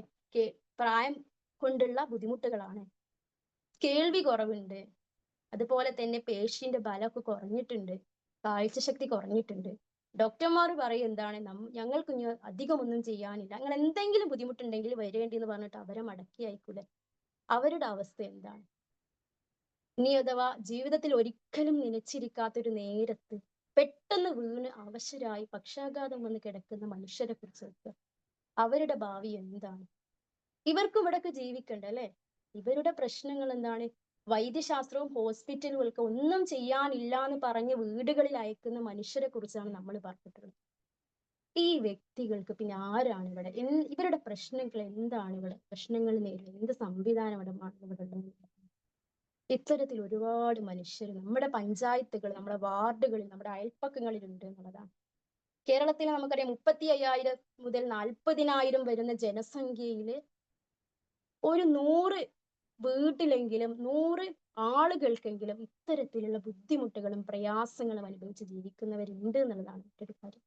പ്രായം കൊണ്ടുള്ള ബുദ്ധിമുട്ടുകളാണ്, കേൾവി കുറവുണ്ട്, അതുപോലെ തന്നെ പേശിന്റെ ബലമൊക്കെ കുറഞ്ഞിട്ടുണ്ട്, കാഴ്ചശക്തി കുറഞ്ഞിട്ടുണ്ട്. ഡോക്ടർമാർ പറയും എന്താണ്, ഞങ്ങൾക്ക് ഇനി അധികമൊന്നും ചെയ്യാനില്ല, അങ്ങനെ എന്തെങ്കിലും ബുദ്ധിമുട്ടുണ്ടെങ്കിൽ വരേണ്ടി എന്ന് പറഞ്ഞിട്ട് അവരെ മടക്കി അയക്കൂലെ. അവരുടെ അവസ്ഥ എന്താണ്? ഇനി അഥവാ ജീവിതത്തിൽ ഒരിക്കലും നനച്ചിരിക്കാത്തൊരു നേരത്ത് പെട്ടെന്ന് വീണ് അവശരായി പക്ഷാഘാതം വന്ന് കിടക്കുന്ന മനുഷ്യരെ കുറിച്ച് അവരുടെ ഭാവി എന്താണ്? ഇവർക്കും ഇവിടൊക്കെ ജീവിക്കണ്ട അല്ലെ. ഇവരുടെ പ്രശ്നങ്ങൾ എന്താണ്? വൈദ്യശാസ്ത്രവും ഹോസ്പിറ്റലുകൾക്ക് ഒന്നും ചെയ്യാനില്ല എന്ന് പറഞ്ഞ് വീടുകളിൽ അയക്കുന്ന മനുഷ്യരെ കുറിച്ചാണ് നമ്മൾ പറഞ്ഞിട്ടുള്ളത്. ഈ വ്യക്തികൾക്ക് പിന്നെ ആരാണ് ഇവിടെ, ഇവരുടെ പ്രശ്നങ്ങൾ എന്താണ്, ഇവിടെ പ്രശ്നങ്ങൾ നേരിടുന്നത് എന്ത് സംവിധാനമാണ് ഇവിടെ ഉള്ളത്? ഇത്തരത്തിൽ ഒരുപാട് മനുഷ്യർ നമ്മുടെ പഞ്ചായത്തുകൾ, നമ്മുടെ വാർഡുകളിൽ, നമ്മുടെ അയൽപ്പക്കങ്ങളിൽ ഉണ്ട് എന്നുള്ളതാണ്. കേരളത്തിൽ നമുക്കറിയാം 35,000 മുതൽ 40,000 വരുന്ന ജനസംഖ്യയില് ഒരു 100 വീട്ടിലെങ്കിലും 100 ആളുകൾക്കെങ്കിലും ഇത്തരത്തിലുള്ള ബുദ്ധിമുട്ടുകളും പ്രയാസങ്ങളും അനുഭവിച്ച് ജീവിക്കുന്നവരുണ്ട് എന്നുള്ളതാണ് മറ്റൊരു കാര്യം.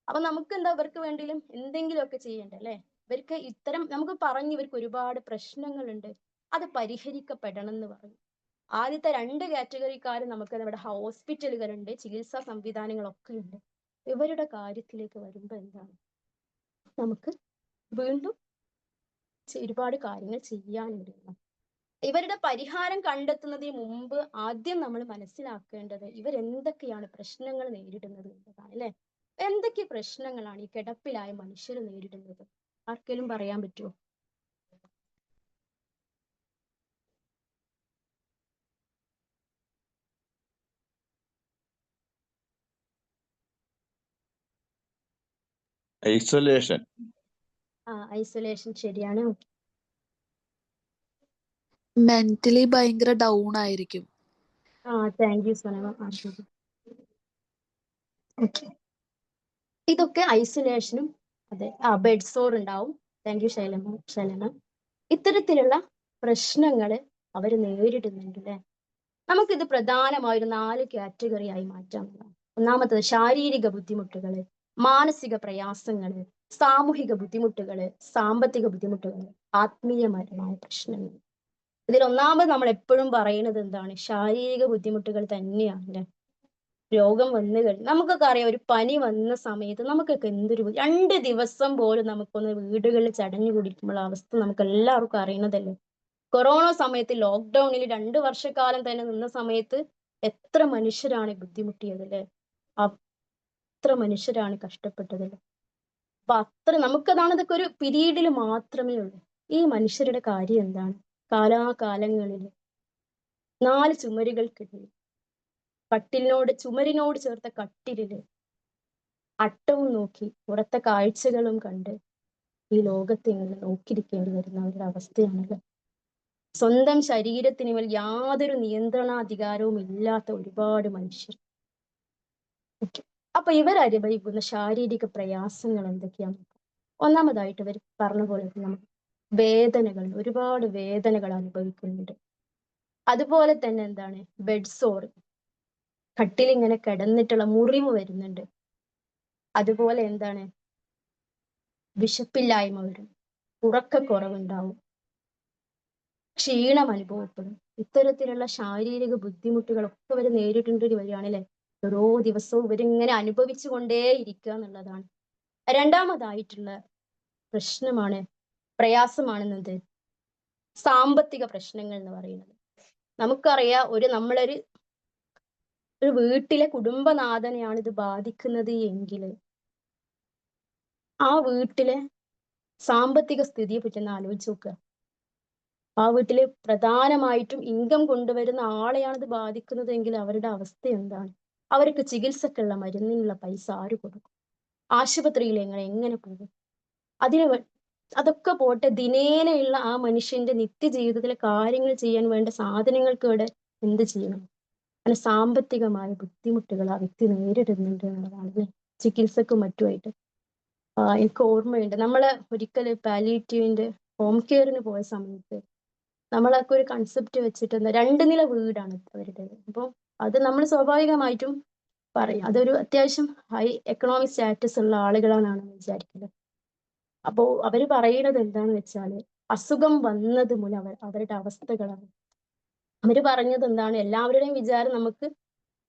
അപ്പൊ നമുക്ക് എന്താ, ഇവർക്ക് വേണ്ടിയും എന്തെങ്കിലുമൊക്കെ ചെയ്യണ്ടേ അല്ലെ. ഇവർക്ക് ഇത്തരം നമുക്ക് പറഞ്ഞു, ഇവർക്ക് ഒരുപാട് പ്രശ്നങ്ങളുണ്ട്, അത് പരിഹരിക്കപ്പെടണം എന്ന് പറഞ്ഞു. ആദ്യത്തെ 2 കാറ്റഗറിക്കാർ നമുക്ക് ഇവിടെ ഹോസ്പിറ്റലുകളുണ്ട്, ചികിത്സാ സംവിധാനങ്ങളൊക്കെ ഉണ്ട്. ഇവരുടെ കാര്യത്തിലേക്ക് വരുമ്പോൾ എന്താണ്, നമുക്ക് വീണ്ടും ഒരുപാട് കാര്യങ്ങൾ ചെയ്യാനുണ്ട്. ഇവരുടെ പരിഹാരം കണ്ടെത്തുന്നതിന് മുമ്പ് ആദ്യം നമ്മൾ മനസ്സിലാക്കേണ്ടത് ഇവരെന്തൊക്കെയാണ് പ്രശ്നങ്ങൾ നേരിടുന്നത് എന്നതാണ് അല്ലെ. എന്തൊക്കെ പ്രശ്നങ്ങളാണ് ഈ കിടപ്പിലായ മനുഷ്യർ നേരിടുന്നത്? ആർക്കെങ്കിലും പറയാൻ പറ്റുമോ? ഐസൊലേഷൻ. ഐസൊലേഷൻ ശരിയാണ്. മെന്റലി ഭയങ്കര ഡൗൺ ആയിരിക്കും. Thank you Sonama. ശരി. ഓക്കെ, ഇതൊക്കെ ഐസൊലേഷനും അതെ. ബെഡ് സോർ ഉണ്ടാവും. Thank you Shailama. ഇത്തരത്തിലുള്ള പ്രശ്നങ്ങൾ അവർ നേരിടുന്നുണ്ട് അല്ലെ. നമുക്കിത് പ്രധാനമായൊരു 4 കാറ്റഗറി ആയി മാറ്റാം. ഒന്നാമത്തത് ശാരീരിക ബുദ്ധിമുട്ടുകൾ, മാനസിക പ്രയാസങ്ങൾ, സാമൂഹിക ബുദ്ധിമുട്ടുകൾ, സാമ്പത്തിക ബുദ്ധിമുട്ടുകൾ, ആത്മീയപരമായ പ്രശ്നങ്ങൾ. ഇതിൽ ഒന്നാമത് നമ്മൾ എപ്പോഴും പറയുന്നത് എന്താണ്, ശാരീരിക ബുദ്ധിമുട്ടുകൾ തന്നെയാണ് അല്ലെ. രോഗം വന്നു കഴിഞ്ഞു, നമുക്കൊക്കെ അറിയാം, ഒരു പനി വന്ന സമയത്ത് നമുക്കൊക്കെ എന്തൊരു 2 ദിവസം പോലും നമുക്കൊന്ന് വീടുകളിൽ ചടഞ്ഞു കൂടിക്കുമ്പോൾ അവസ്ഥ നമുക്ക് എല്ലാവർക്കും അറിയുന്നതല്ലേ. കൊറോണ സമയത്ത് ലോക്ക്ഡൌണിൽ 2 വർഷക്കാലം തന്നെ നിന്ന സമയത്ത് എത്ര മനുഷ്യരാണ് ബുദ്ധിമുട്ടിയത് അല്ലെ. അത്ര മനുഷ്യരാണ് കഷ്ടപ്പെട്ടതല്ലേ. അപ്പൊ നമുക്കതാണ്, ഇതൊക്കെ ഒരു പീരീഡിൽ മാത്രമേ ഉള്ളൂ. ഈ മനുഷ്യരുടെ കാര്യം എന്താണ്, കാലാകാലങ്ങളിൽ 4 ചുമരുകൾക്കിടയിൽ ചുമരിനോട് ചേർത്ത കട്ടിലില് അട്ടവും നോക്കി പുറത്തെ കാഴ്ചകളും കണ്ട് ഈ ലോകത്തെ ഇങ്ങനെ നോക്കിയിരിക്കേണ്ടി വരുന്ന ഒരു അവസ്ഥയാണല്ലോ. സ്വന്തം ശരീരത്തിന് മേൽ യാതൊരു നിയന്ത്രണാധികാരവും ഇല്ലാത്ത ഒരുപാട് മനുഷ്യർ. അപ്പൊ ഇവരനുഭവിക്കുന്ന ശാരീരിക പ്രയാസങ്ങൾ എന്തൊക്കെയാണ്? ഒന്നാമതായിട്ട് ഇവർ പറഞ്ഞ പോലെ നമുക്ക് വേദനകൾ, ഒരുപാട് വേദനകൾ അനുഭവിക്കുന്നുണ്ട്. അതുപോലെ തന്നെ എന്താണ്, ബെഡ് സോർ, കട്ടിലിങ്ങനെ കിടന്നിട്ടുള്ള മുറിവ് വരുന്നുണ്ട്. അതുപോലെ എന്താണ്, വിശപ്പില്ലായ്മ വരും, ഉറക്കക്കുറവുണ്ടാവും, ക്ഷീണം അനുഭവപ്പെടും. ഇത്തരത്തിലുള്ള ശാരീരിക ബുദ്ധിമുട്ടുകളൊക്കെ ഇവർ നേരിടേണ്ടി വരികയാണല്ലേ. ഓരോ ദിവസവും ഇവരിങ്ങനെ അനുഭവിച്ചു കൊണ്ടേയിരിക്കുക എന്നുള്ളതാണ്. രണ്ടാമതായിട്ടുള്ള പ്രശ്നമാണ്, പ്രയാസമാണെന്നത് സാമ്പത്തിക പ്രശ്നങ്ങൾ എന്ന് പറയുന്നത്. നമുക്കറിയാം, നമ്മളൊരു വീട്ടിലെ കുടുംബനാഥനെയാണ് ഇത് ബാധിക്കുന്നത് എങ്കിൽ ആ വീട്ടിലെ സാമ്പത്തിക സ്ഥിതിയെ പറ്റി ഒന്ന് ആലോചിച്ച് നോക്കുക. ആ വീട്ടില് പ്രധാനമായിട്ടും ഇൻകം കൊണ്ടുവരുന്ന ആളെയാണ് ഇത് ബാധിക്കുന്നത് എങ്കിൽ അവരുടെ അവസ്ഥ എന്താണ്? അവർക്ക് ചികിത്സക്കുള്ള മരുന്നിനുള്ള പൈസ ആര് കൊടുക്കും? ആശുപത്രിയിൽ എങ്ങനെ പോകും? അതൊക്കെ പോട്ടെ, ദിനേനയുള്ള ആ മനുഷ്യന്റെ നിത്യജീവിതത്തിലെ കാര്യങ്ങൾ ചെയ്യാൻ വേണ്ട സാധനങ്ങൾക്ക് ഇവിടെ എന്ത് ചെയ്യണം? അങ്ങനെ സാമ്പത്തികമായ ബുദ്ധിമുട്ടുകൾ ആ വ്യക്തി നേരിടുന്നുണ്ട് എന്നുള്ളതാണ് അല്ലേ, ചികിത്സക്കും മറ്റുമായിട്ട്. എനിക്ക് ഓർമ്മയുണ്ട്, നമ്മള് ഒരിക്കൽ പാലിയേറ്റീവിന്റെ ഹോം കെയറിന് പോയ സമയത്ത് നമ്മളൊക്കെ ഒരു കൺസെപ്റ്റ് വെച്ചിട്ട് 2 നില വീടാണ് അവരുടേത്. അപ്പോൾ അത് നമ്മൾ സ്വാഭാവികമായിട്ടും പറയും അതൊരു അത്യാവശ്യം ഹൈ എക്കണോമിക് സ്റ്റാറ്റസ് ഉള്ള ആളുകളാണെന്നാണ് വിചാരിക്കുന്നത്. അപ്പോൾ അവര് പറയുന്നത് എന്താന്ന് വെച്ചാല്, അസുഖം വന്നത് മൂലം അവരുടെ അവസ്ഥകളാണ്. അവര് പറഞ്ഞത് എന്താണ്, എല്ലാവരുടെയും വിചാരം നമുക്ക്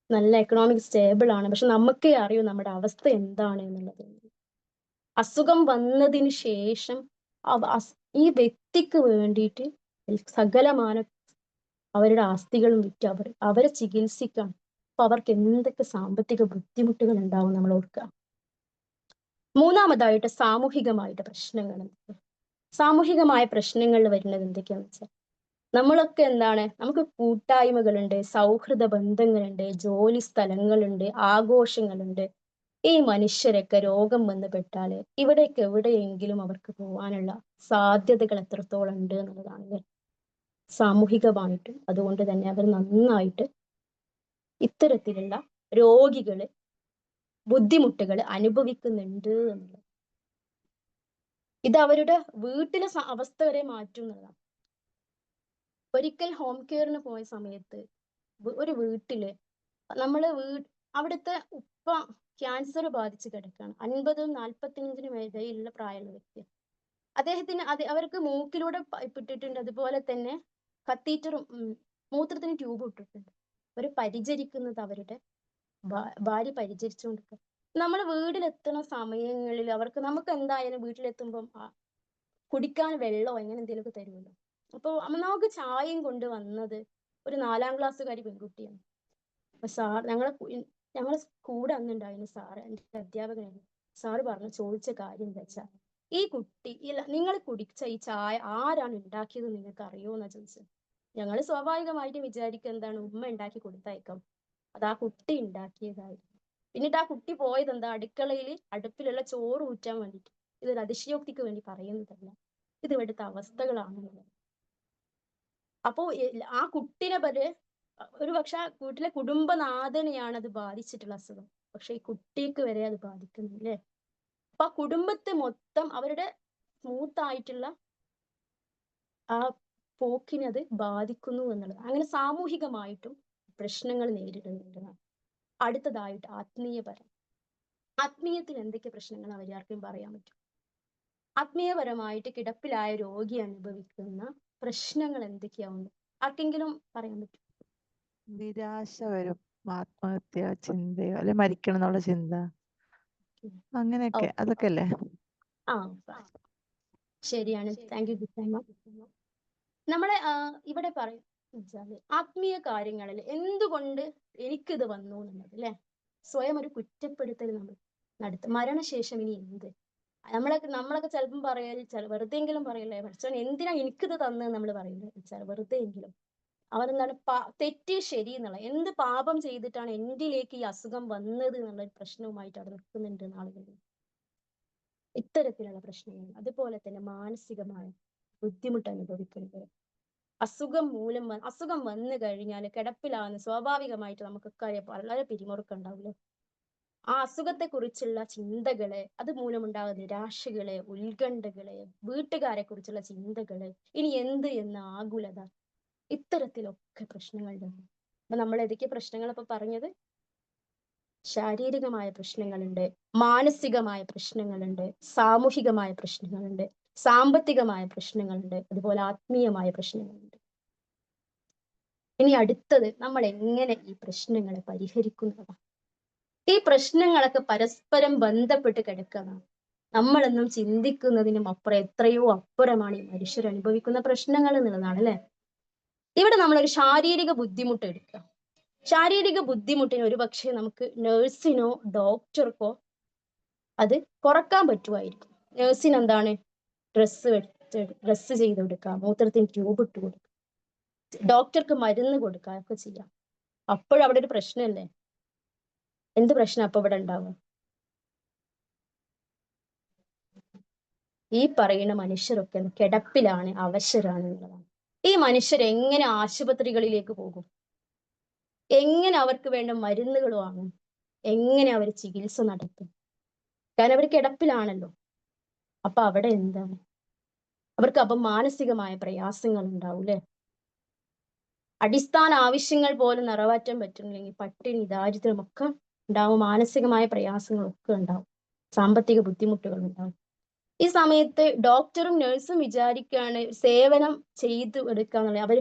നല്ല എക്കണോമിക് സ്റ്റേബിൾ ആണ്, പക്ഷെ നമുക്കേ അറിയൂ നമ്മുടെ അവസ്ഥ എന്താണ് എന്നുള്ളത്. അസുഖം വന്നതിന് ശേഷം ഈ വ്യക്തിക്ക് വേണ്ടിയിട്ട് സകലമാന അവരുടെ ആസ്തികളും വിറ്റ് അവരെ ചികിത്സിക്കാം. അപ്പൊ അവർക്ക് എന്തൊക്കെ സാമ്പത്തിക ബുദ്ധിമുട്ടുകൾ ഉണ്ടാവും നമ്മൾ ഓർക്കുക. മൂന്നാമതായിട്ട് സാമൂഹികമായിട്ട് പ്രശ്നങ്ങൾ. സാമൂഹികമായ പ്രശ്നങ്ങൾ വരുന്നത് എന്തൊക്കെയാണെന്ന് വെച്ചാൽ, നമ്മളൊക്കെ എന്താണ്, നമുക്ക് കൂട്ടായ്മകളുണ്ട്, സൗഹൃദ ബന്ധങ്ങളുണ്ട്, ജോലി സ്ഥലങ്ങളുണ്ട്, ആഘോഷങ്ങളുണ്ട്. ഈ മനുഷ്യരൊക്കെ രോഗം വന്ന് പെട്ടാല് ഇവിടേക്ക് എവിടെയെങ്കിലും അവർക്ക് പോകാനുള്ള സാധ്യതകൾ എത്രത്തോളം ഉണ്ട് എന്നുള്ളതാണ് സാമൂഹികമായിട്ടും. അതുകൊണ്ട് തന്നെ അവർ നന്നായിട്ട് ഇത്തരത്തിലുള്ള രോഗികള് ബുദ്ധിമുട്ടുകൾ അനുഭവിക്കുന്നുണ്ട് എന്നുള്ളത്. ഇത് അവരുടെ വീട്ടിലെ അവസ്ഥ വരെ മാറ്റും എന്നുള്ളതാണ്. ഒരിക്കൽ ഹോം കെയറിന് പോയ സമയത്ത് ഒരു വീട്ടില് അവിടുത്തെ ഉപ്പ ക്യാൻസർ ബാധിച്ച് കിടക്കുകയാണ്. 50-45 ഇടയിലുള്ള പ്രായമുള്ള വ്യക്തി. അദ്ദേഹത്തിന് അവർക്ക് മൂക്കിലൂടെ പൈപ്പ് ഇട്ടിട്ടുണ്ട്, അതുപോലെ തന്നെ കത്തീറ്ററും മൂത്രത്തിന് ട്യൂബ് ഇട്ടിട്ടുണ്ട്. അവര് പരിചരിക്കുന്നത് അവരുടെ ഭാര്യ പരിചരിച്ചുകൊണ്ടിരിക്കുക. നമ്മൾ വീട്ടിലെത്തുന്ന സമയങ്ങളിൽ നമുക്ക് എന്തായാലും വീട്ടിലെത്തുമ്പം കുടിക്കാൻ വെള്ളമോ അങ്ങനെ എന്തെങ്കിലുമൊക്കെ തരുമല്ലോ. അപ്പോൾ നമുക്ക് ചായയും കൊണ്ട് വന്നത് ഒരു 4ാം ക്ലാസ്സുകാരി പെൺകുട്ടിയാണ്. അപ്പൊ ഞങ്ങളെ കൂടെ അന്നുണ്ടായിരുന്നു സാറ്, എൻ്റെ അധ്യാപകനായിരുന്നു. സാറ് ചോദിച്ച കാര്യം എന്താ വെച്ചാൽ, ഈ കുട്ടി നിങ്ങൾ കുടിച്ച ഈ ചായ ആരാണ് ഉണ്ടാക്കിയത് നിങ്ങൾക്ക് അറിയുമോന്നാ ചോദിച്ചത്. ഞങ്ങൾ സ്വാഭാവികമായിട്ട് വിചാരിക്കുക എന്താണ്, ഉമ്മ ഉണ്ടാക്കി കൊടുത്തയക്കാം, അത് ആ കുട്ടി ഉണ്ടാക്കിയതായിരുന്നു. പിന്നീട് ആ കുട്ടി പോയത് എന്താ, അടുപ്പിലുള്ള ചോറ് ഊറ്റാൻ വേണ്ടിയിട്ട്. ഇതൊരു അതിശയോക്തിക്ക് വേണ്ടി പറയുന്നതല്ല, ഇത് ഇവിടുത്തെ അവസ്ഥകളാണെന്നുള്ളത്. അപ്പോ ആ കുട്ടിനെ ഒരു പക്ഷെ വീട്ടിലെ കുടുംബനാഥനെയാണ് അത് ബാധിച്ചിട്ടുള്ള അസുഖം, പക്ഷെ ഈ കുട്ടിക്ക് വരെ അത് ബാധിക്കുന്നില്ലേ. അപ്പൊ ആ കുടുംബത്തെ മൊത്തം അവരുടെ സ്മൂത്ത് ആയിട്ടുള്ള ആ പോക്കിനെ അത് ബാധിക്കുന്നു എന്നുള്ളത്. അങ്ങനെ സാമൂഹികമായിട്ടും പ്രശ്നങ്ങൾ നേരിടുന്നുണ്ട്. അടുത്തതായിട്ട് ആത്മീയത്തിൽ എന്തൊക്കെ പ്രശ്നങ്ങൾ അവരാർക്കും പറയാൻ പറ്റും? ആത്മീയപരമായിട്ട് കിടപ്പിലായ രോഗി അനുഭവിക്കുന്ന പ്രശ്നങ്ങൾ എന്തൊക്കെയാവുന്നു ആർക്കെങ്കിലും പറയാൻ പറ്റും? നിരാശ വരും, ആത്മഹത്യ ചിന്തയോ അല്ലെ മരിക്കണം എന്നുള്ള ചിന്ത, അങ്ങനെയൊക്കെ. അതൊക്കെ അല്ലേ? ശരിയാണ്. Thank you Gussamma. നമ്മളെ ഇവിടെ പറയും ആത്മീയ കാര്യങ്ങളിൽ എന്തുകൊണ്ട് എനിക്കിത് വന്നു എന്നുള്ളത് അല്ലെ, സ്വയം ഒരു കുറ്റപ്പെടുത്തൽ നമ്മൾ നടത്തും. മരണശേഷം ഇനി എന്ത്? നമ്മളൊക്കെ ചിലപ്പം വെറുതെയെങ്കിലും പറയല്ലേ, പഠിച്ചവൻ എന്തിനാ എനിക്കിത് തന്നത് നമ്മൾ പറയില്ലേ, വെറുതെയെങ്കിലും. അവരെന്താണ് തെറ്റ് ശരി എന്നുള്ള, എന്ത് പാപം ചെയ്തിട്ടാണ് എന്റിലേക്ക് ഈ അസുഖം വന്നത് എന്നുള്ള ഒരു പ്രശ്നവുമായിട്ട് അവിടെ നിൽക്കുന്നുണ്ട് ആളുകൾ. ഇത്തരത്തിലുള്ള പ്രശ്നങ്ങൾ, അതുപോലെ തന്നെ മാനസികമായ ബുദ്ധിമുട്ട് അനുഭവിക്കുന്നത്. അസുഖം വന്നു കഴിഞ്ഞാൽ കിടപ്പിലാവുന്ന സ്വാഭാവികമായിട്ട് നമുക്കൊക്കെ വളരെ പിരിമുറുക്കം ഉണ്ടാവില്ലേ. ആ അസുഖത്തെ കുറിച്ചുള്ള ചിന്തകള്, അത് മൂലമുണ്ടാകുന്ന നിരാശകള്, ഉത്കണ്ഠകള്, വീട്ടുകാരെ കുറിച്ചുള്ള ചിന്തകള്, ഇനി എന്ത് എന്ന ആകുലത, ഇത്തരത്തിലൊക്കെ പ്രശ്നങ്ങളുണ്ട്. അപ്പൊ നമ്മൾ ഏതൊക്കെ പ്രശ്നങ്ങൾ ഇപ്പൊ പറഞ്ഞത്? ശാരീരികമായ പ്രശ്നങ്ങളുണ്ട്, മാനസികമായ പ്രശ്നങ്ങളുണ്ട്, സാമൂഹികമായ പ്രശ്നങ്ങളുണ്ട്, സാമ്പത്തികമായ പ്രശ്നങ്ങളുണ്ട്, അതുപോലെ ആത്മീയമായ പ്രശ്നങ്ങളുണ്ട്. ഇനി അടുത്തത് നമ്മൾ എങ്ങനെ ഈ പ്രശ്നങ്ങളെ പരിഹരിക്കുന്നതാണ്. ഈ പ്രശ്നങ്ങളൊക്കെ പരസ്പരം ബന്ധപ്പെട്ട് കിടക്കുന്നതാണ്. നമ്മളൊന്നും ചിന്തിക്കുന്നതിനും അപ്പുറം, എത്രയോ അപ്പുറമാണ് ഈ മനുഷ്യർ അനുഭവിക്കുന്ന പ്രശ്നങ്ങൾ എന്നുള്ളതാണ് അല്ലെ. ഇവിടെ നമ്മളൊരു ശാരീരിക ബുദ്ധിമുട്ട് എടുക്കുക. ശാരീരിക ബുദ്ധിമുട്ടിന് ഒരു പക്ഷേ നമുക്ക് നേഴ്സിനോ ഡോക്ടർക്കോ അത് കുറക്കാൻ പറ്റുമായിരിക്കും. നേഴ്സിന് എന്താണ്, ഡ്രസ്സ് ചെയ്ത് കൊടുക്കുക, മൂത്രത്തിന് ട്യൂബ് ഇട്ട് കൊടുക്കുക, ഡോക്ടർക്ക് മരുന്ന് കൊടുക്കുക ഒക്കെ ചെയ്യാം. അപ്പോഴവിടെ ഒരു പ്രശ്നമല്ലേ? എന്ത് പ്രശ്നം അപ്പൊ ഇവിടെ ഉണ്ടാവുക? ഈ പറയുന്ന മനുഷ്യരൊക്കെ കിടപ്പിലാണ്, അവശരാണ് എന്നുള്ളതാണ്. ഈ മനുഷ്യർ എങ്ങനെ ആശുപത്രികളിലേക്ക് പോകും? എങ്ങനെ അവർക്ക് വേണ്ട മരുന്നുകൾ വാങ്ങും? എങ്ങനെ അവർ ചികിത്സ നടത്തും? കാരണം അവർ കിടപ്പിലാണല്ലോ. അപ്പൊ അവിടെ എന്താണ്? അവർക്ക് അപ്പം മാനസികമായ പ്രയാസങ്ങൾ ഉണ്ടാവും അല്ലെ. അടിസ്ഥാന ആവശ്യങ്ങൾ പോലും നിറവേറ്റാൻ പറ്റുന്നില്ലെങ്കിൽ പട്ടിണി, ദാരിദ്ര്യം ഒക്കെ ഉണ്ടാവും, മാനസികമായ പ്രയാസങ്ങളൊക്കെ ഉണ്ടാവും, സാമ്പത്തിക ബുദ്ധിമുട്ടുകൾ ഉണ്ടാവും. ഈ സമയത്ത് ഡോക്ടറും നഴ്സും വിചാരിക്കുകയാണ് സേവനം ചെയ്തു എടുക്കാന്നുള്ളത്. അവർ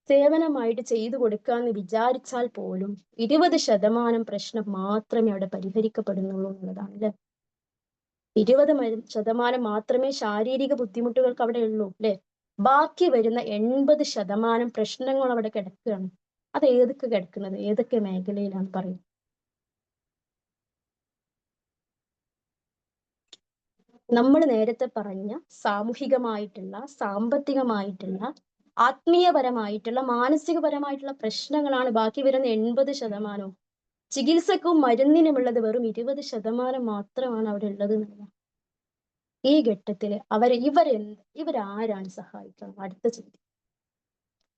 സേവനമായിട്ട് ചെയ്തു കൊടുക്കാന്ന് വിചാരിച്ചാൽ പോലും 20% പ്രശ്നം മാത്രമേ അവിടെ പരിഹരിക്കപ്പെടുന്നുള്ളൂ എന്നുള്ളതാണ് അല്ലെ. 20% മാത്രമേ ശാരീരിക ബുദ്ധിമുട്ടുകൾക്ക് അവിടെ ഉള്ളൂ അല്ലെ. ബാക്കി വരുന്ന 80% പ്രശ്നങ്ങൾ അവിടെ കിടക്കുകയാണ്. അത് ഏതൊക്കെ കിടക്കുന്നത്, ഏതൊക്കെ മേഖലയിലാണ് പറയുന്നത്? നമ്മൾ നേരത്തെ പറഞ്ഞ സാമൂഹികമായിട്ടുള്ള, സാമ്പത്തികമായിട്ടുള്ള, ആത്മീയപരമായിട്ടുള്ള, മാനസികപരമായിട്ടുള്ള പ്രശ്നങ്ങളാണ് ബാക്കി വരുന്ന 80%. ചികിത്സക്കും മരുന്നിനുമുള്ളത് വെറും 20% മാത്രമാണ് അവിടെ ഉള്ളത് എന്നുള്ളത്. ഈ ഘട്ടത്തില് ഇവരാരാണ് സഹായിക്കുന്നത്? അടുത്ത ചോദ്യം.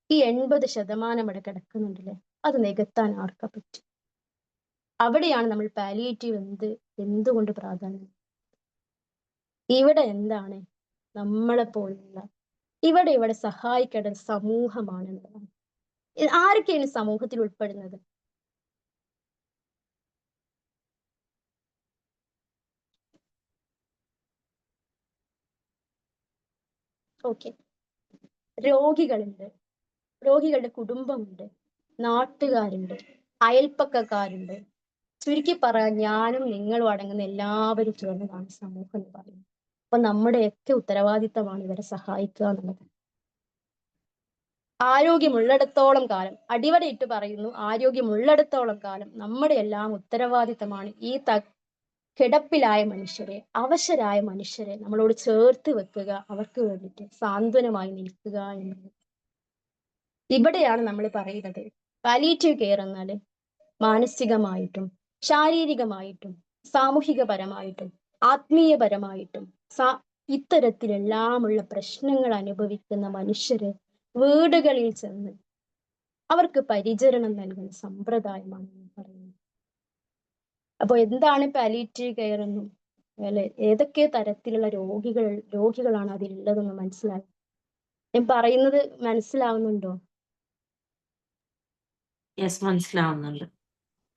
ഈ 80% അവിടെ കിടക്കുന്നുണ്ടല്ലേ, അത് നികത്താൻ ആർക്കാ പറ്റും? അവിടെയാണ് നമ്മൾ പാലിയേറ്റീവ് എന്തുകൊണ്ട് പ്രാധാന്യം. ഇവിടെ എന്താണ് നമ്മളെ പോലുള്ള ഇവിടെ സഹായിക്കേണ്ട സമൂഹമാണ് എന്നുള്ളതാണ്. ആരൊക്കെയാണ് സമൂഹത്തിൽ ഉൾപ്പെടുന്നത്? ഓക്കെ, രോഗികളുണ്ട്, രോഗികളുടെ കുടുംബമുണ്ട്, നാട്ടുകാരുണ്ട്, അയൽപ്പക്കക്കാരുണ്ട്. ചുരുക്കി പറയാൻ ഞാനും നിങ്ങളും അടങ്ങുന്ന എല്ലാവരും ചേർന്നതാണ് സമൂഹം എന്ന് പറയുന്നത്. അപ്പൊ നമ്മുടെയൊക്കെ ഉത്തരവാദിത്തമാണ് ഇവരെ സഹായിക്കുക എന്നുള്ളത്. ആരോഗ്യമുള്ളിടത്തോളം കാലം, അടിവരയിട്ട് പറയുന്നു, ആരോഗ്യമുള്ളിടത്തോളം കാലം നമ്മുടെ എല്ലാം ഉത്തരവാദിത്തമാണ് ഈ കിടപ്പിലായ മനുഷ്യരെ, അവശരായ മനുഷ്യരെ നമ്മളോട് ചേർത്ത് വെക്കുക, അവർക്ക് വേണ്ടിയിട്ട് സാന്ത്വനമായി നിൽക്കുക എന്നത്. ഇവിടെയാണ് നമ്മൾ പറയുന്നത് പാലിയേറ്റീവ് കെയർ എന്നാല് മാനസികമായിട്ടും, ശാരീരികമായിട്ടും, സാമൂഹികപരമായിട്ടും, ആത്മീയപരമായിട്ടും ഇത്തരത്തിലെല്ലാമുള്ള പ്രശ്നങ്ങൾ അനുഭവിക്കുന്ന മനുഷ്യര് വീടുകളിൽ ചെന്ന് അവർക്ക് പരിചരണം നൽകുന്ന സമ്പ്രദായമാണ് പറയുന്നത്. അപ്പൊ എന്താണ് പാലിയേറ്റീവ് കെയർ എന്നും അല്ലെ, ഏതൊക്കെ തരത്തിലുള്ള രോഗികളാണ് അതിലുള്ളതെന്ന് മനസ്സിലായി. ഞാൻ പറയുന്നത് മനസ്സിലാവുന്നുണ്ടോ? യെസ്, മനസ്സിലാവുന്നുണ്ട്.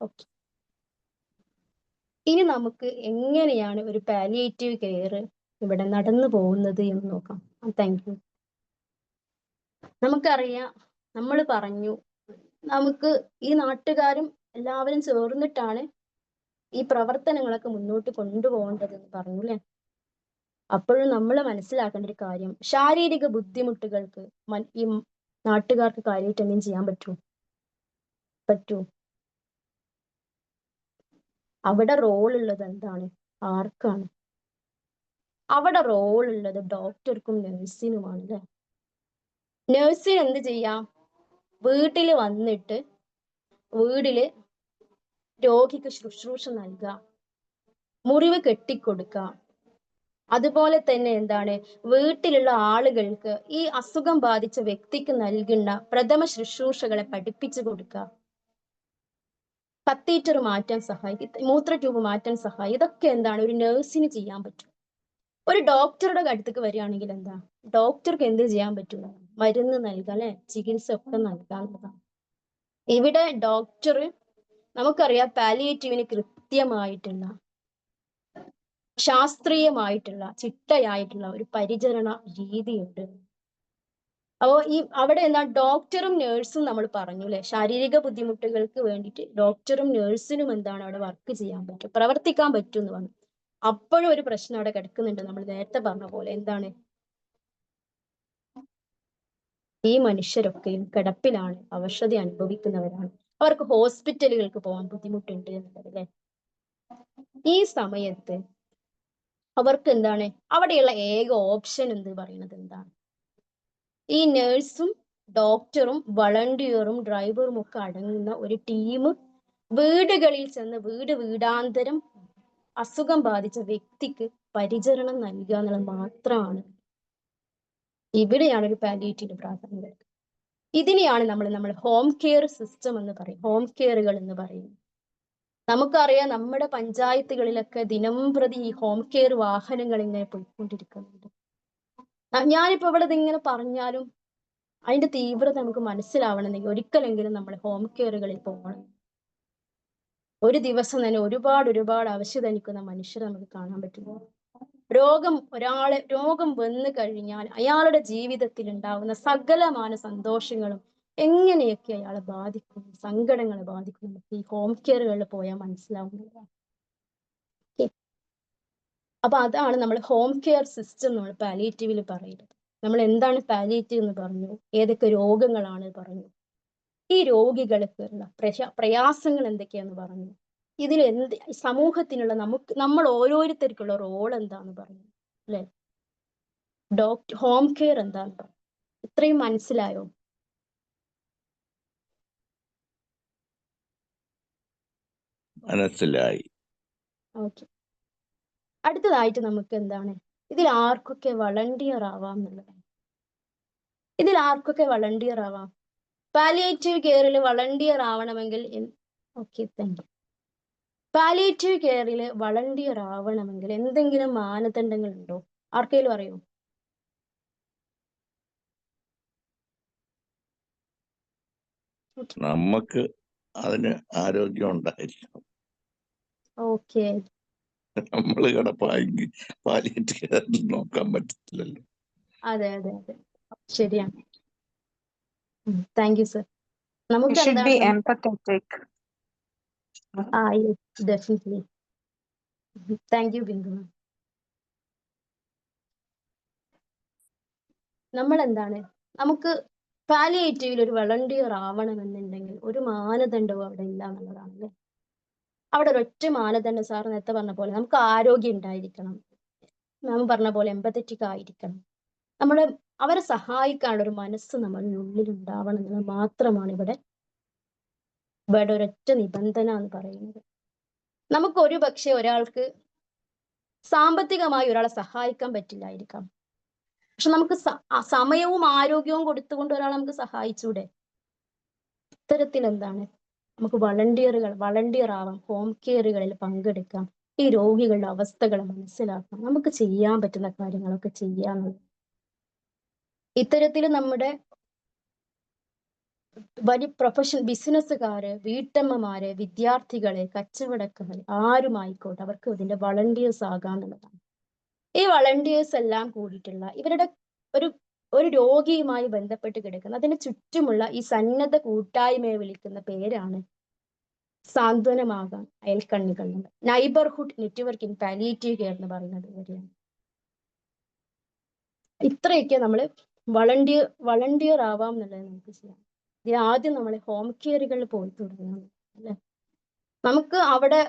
ഓക്കെ, ഇനി നമുക്ക് എങ്ങനെയാണ് ഒരു പാലിയേറ്റീവ് കെയർ ഇവിടെ നടന്നു പോകുന്നത് എന്ന് നോക്കാം. Thank you. നമുക്കറിയാം, നമ്മൾ പറഞ്ഞു, നമുക്ക് ഈ നാട്ടുകാരും എല്ലാവരും ചേർന്നിട്ടാണ് ഈ പ്രവർത്തനങ്ങളൊക്കെ മുന്നോട്ട് കൊണ്ടുപോകേണ്ടതെന്ന് പറഞ്ഞു അല്ലെ. അപ്പോഴും നമ്മൾ മനസ്സിലാക്കേണ്ട ഒരു കാര്യം, ശാരീരിക ബുദ്ധിമുട്ടുകൾക്ക് ഈ നാട്ടുകാർക്ക് കാര്യമായിട്ട് എന്തെങ്കിലും ചെയ്യാൻ പറ്റൂ? അവിടെ റോൾ ഉള്ളത് എന്താണ്? ആർക്കാണ് അവിടെ റോൾ ഉള്ളത്? ഡോക്ടർക്കും നഴ്സിനുമാണ് അല്ലെ. നഴ്സിന് എന്ത് ചെയ്യാം? വീട്ടിൽ വന്നിട്ട് വീട്ടില് രോഗിക്ക് ശുശ്രൂഷ നൽകുക, മുറിവ് കെട്ടിക്കൊടുക്കുക, അതുപോലെ തന്നെ എന്താണ്, വീട്ടിലുള്ള ആളുകൾക്ക് ഈ അസുഖം ബാധിച്ച വ്യക്തിക്ക് നൽകുന്ന പ്രഥമ ശുശ്രൂഷകളെ പഠിപ്പിച്ചു കൊടുക്കുക. കത്തീറ്റർ മാറ്റാൻ സഹായിക്കും, മൂത്ര ട്യൂബ് മാറ്റാൻ സഹായിക്കും. ഇതൊക്കെ എന്താണ് ഒരു നഴ്സിന് ചെയ്യാൻ പറ്റും. ഒരു ഡോക്ടറുടെ അടുത്തേക്ക് വരികയാണെങ്കിൽ എന്താ, ഡോക്ടർക്ക് എന്ത് ചെയ്യാൻ പറ്റും? മരുന്ന് നൽകാം, അല്ലെ, ചികിത്സ ഒക്കെ നൽകാവുന്നതാണ്. ഇവിടെ ഡോക്ടർ, നമുക്കറിയാം പാലിയേറ്റീവിന് കൃത്യമായിട്ടുള്ള ശാസ്ത്രീയമായിട്ടുള്ള ചിട്ടയായിട്ടുള്ള ഒരു പരിചരണ രീതിയുണ്ട്. അപ്പോ അവിടെ എന്താ, ഡോക്ടറും നേഴ്സും നമ്മൾ പറഞ്ഞു അല്ലെ, ശാരീരിക ബുദ്ധിമുട്ടുകൾക്ക് വേണ്ടിയിട്ട് ഡോക്ടറും നേഴ്സിനും എന്താണ് അവിടെ വർക്ക് ചെയ്യാൻ പറ്റും, പ്രവർത്തിക്കാൻ പറ്റും എന്ന് പറഞ്ഞു. അപ്പോഴും ഒരു പ്രശ്നം അവിടെ കിടക്കുന്നുണ്ട്. നമ്മൾ നേരത്തെ പറഞ്ഞ പോലെ എന്താണ്, ഈ മനുഷ്യരൊക്കെയും കിടപ്പിലാണ്, അവശത അനുഭവിക്കുന്നവരാണ്, അവർക്ക് ഹോസ്പിറ്റലുകൾക്ക് പോകാൻ ബുദ്ധിമുട്ടുണ്ട് എന്നുള്ളത് അല്ലെ. ഈ സമയത്ത് അവർക്ക് എന്താണ്, അവിടെയുള്ള ഏക ഓപ്ഷൻ എന്ന് പറയുന്നത് എന്താണ്, ഈ നേഴ്സും ഡോക്ടറും വളണ്ടിയറും ഡ്രൈവറും ഒക്കെ അടങ്ങുന്ന ഒരു ടീം വീടുകളിൽ ചെന്ന് വീടാന്തരം അസുഖം ബാധിച്ച വ്യക്തിക്ക് പരിചരണം നൽകുക എന്നുള്ളത് മാത്രമാണ്. ഇവിടെയാണ് ഒരു പാലിയേറ്റീവ് പ്രാധാന്യം. ഇതിനെയാണ് നമ്മൾ ഹോം കെയർ സിസ്റ്റം എന്ന് പറയും, ഹോം കെയറുകൾ എന്ന് പറയും. നമുക്കറിയാം നമ്മുടെ പഞ്ചായത്തുകളിലൊക്കെ ദിനം പ്രതി ഈ ഹോം കെയർ വാഹനങ്ങൾ ഇങ്ങനെ പോയിക്കൊണ്ടിരിക്കുന്നുണ്ട്. ഞാനിപ്പോ ഇവിടെ ഇതിങ്ങനെ പറഞ്ഞാലും അതിന്റെ തീവ്രത നമുക്ക് മനസ്സിലാവണമെങ്കിൽ ഒരിക്കലെങ്കിലും നമ്മൾ ഹോം കെയറുകളിൽ പോകണം. ഒരു ദിവസം തന്നെ ഒരുപാട് അവശതനിക്കുന്ന മനുഷ്യരെ നമുക്ക് കാണാൻ പറ്റുന്നു. രോഗം വന്നു കഴിഞ്ഞാൽ അയാളുടെ ജീവിതത്തിൽ ഉണ്ടാവുന്ന സകലമായ സന്തോഷങ്ങളും എങ്ങനെയൊക്കെ അയാളെ ബാധിക്കും, സങ്കടങ്ങളെ ബാധിക്കും, ഈ ഹോം കെയറുകളിൽ പോയാൽ മനസ്സിലാവുന്നതാണ്. അപ്പൊ അതാണ് നമ്മൾ ഹോം കെയർ സിസ്റ്റം നമ്മൾ പാലിയേറ്റീവിൽ പറയുന്നത്. നമ്മൾ എന്താണ് പാലിയേറ്റീവ് എന്ന് പറഞ്ഞു, ഏതൊക്കെ രോഗങ്ങളാണ് പറഞ്ഞു, ഈ രോഗികൾക്കുള്ള പ്രയാസങ്ങൾ എന്തൊക്കെയാന്ന് പറഞ്ഞു, ഇതിൽ സമൂഹത്തിനുള്ള നമ്മൾ ഓരോരുത്തർക്കുള്ള റോൾ എന്താന്ന് പറഞ്ഞു അല്ലെ, ഹോം കെയർ എന്താന്ന് പറഞ്ഞു. ഇത്രയും മനസ്സിലായോ? മനസ്സിലായി. ഓക്കെ. അടുത്തതായിട്ട് നമുക്ക് എന്താണ്, ഇതിൽ ആർക്കൊക്കെ വളണ്ടിയർ ആവാം എന്നുള്ളതാണ്. ഇതിൽ ആർക്കൊക്കെ വളണ്ടിയർ ആവാം? പാലിയേറ്റീവ് കെയറിൽ വളണ്ടിയർ ആവണമെങ്കിൽ ഓക്കെ, താങ്ക് യു. പാലിയേറ്റീവ് കെയറിൽ വളണ്ടിയർ ആവണമെങ്കിൽ എന്തെങ്കിലും മാനദണ്ഡങ്ങൾ ഉണ്ടോ? ആർക്കെങ്കിലും അറിയോ? നമുക്ക് അതിന് ആരോഗ്യം ഉണ്ടായിരിക്കണം. ഓക്കെ, നമ്മൾ കിടപ്പായെങ്കിൽ പാലിയേറ്റീവ് കെയറിൽ നോക്കാൻ പറ്റത്തില്ലല്ലോ. അതെ, ശരിയാണ്. Thank you sir. നമുക്ക് should be എന്താണ്, empathetic. Definitely. Thank you Bindu. നമ്മൾ എന്താണ്, നമുക്ക് പാലിയേറ്റീവിൽ ഒരു വളണ്ടിയർ ആവണമെന്നുണ്ടെങ്കിൽ ഒരു മാനദണ്ഡവും അവിടെ ഇല്ല എന്നുള്ളതാണ് അല്ലേ. അവിടെ ഒരൊറ്റ മാനദണ്ഡം സാർ നേരത്തെ പറഞ്ഞ പോലെ നമുക്ക് ആരോഗ്യം ഉണ്ടായിരിക്കണം, നാം പറഞ്ഞ പോലെ എമ്പത്തറ്റിക് ആയിരിക്കണം, അവരെ സഹായിക്കാനുള്ള ഒരു മനസ്സ് നമ്മളുടെ ഉള്ളിൽ ഉണ്ടാവണം എന്നുള്ളത് മാത്രമാണ് ഇവിടെ ഒരൊറ്റ നിബന്ധന എന്ന് പറയുന്നത്. നമുക്ക് ഒരു പക്ഷെ ഒരാൾക്ക് സാമ്പത്തികമായി ഒരാളെ സഹായിക്കാൻ പറ്റില്ലായിരിക്കാം, പക്ഷെ നമുക്ക് സമയവും ആരോഗ്യവും കൊടുത്തുകൊണ്ട് ഒരാളെ നമുക്ക് സഹായിച്ചൂടെ? ഇത്തരത്തിൽ എന്താണ്, നമുക്ക് വളണ്ടിയർ ആവാം, ഹോം കെയറുകളിൽ പങ്കെടുക്കാം, ഈ രോഗികളുടെ അവസ്ഥകൾ മനസ്സിലാക്കാം, നമുക്ക് ചെയ്യാൻ പറ്റുന്ന കാര്യങ്ങളൊക്കെ ചെയ്യാന്നുള്ളത്. ഇത്തരത്തിൽ നമ്മുടെ വലിയ ബിസിനസ്സുകാര്, വീട്ടമ്മമാര്, വിദ്യാർത്ഥികള്, കച്ചവടക്കാര്, ആരുമായിക്കോട്ടെ അവർക്ക് ഇതിന്റെ വളണ്ടിയേഴ്സ് ആകാന്നുള്ളതാണ്. ഈ വളണ്ടിയേഴ്സ് എല്ലാം കൂടിയിട്ടുള്ള ഇവരുടെ ഒരു രോഗിയുമായി ബന്ധപ്പെട്ട് കിടക്കുന്ന അതിന് ചുറ്റുമുള്ള ഈ സന്നദ്ധ കൂട്ടായ്മയെ വിളിക്കുന്ന പേരാണ് സാന്ത്വനമാകാൻ അയൽക്കണ്ണികൾ, neighbourhood network in palliative care എന്ന് പറയുന്നത് വരെയാണ്. ഇത്രയൊക്കെ നമ്മൾ വളണ്ടിയർ ആവാം എന്നുള്ളത് നമുക്ക് ചെയ്യാം. ആദ്യം നമ്മൾ ഹോം കെയറുകളിൽ പോയി തുടങ്ങണം അല്ലെ. നമുക്ക് അവിടെ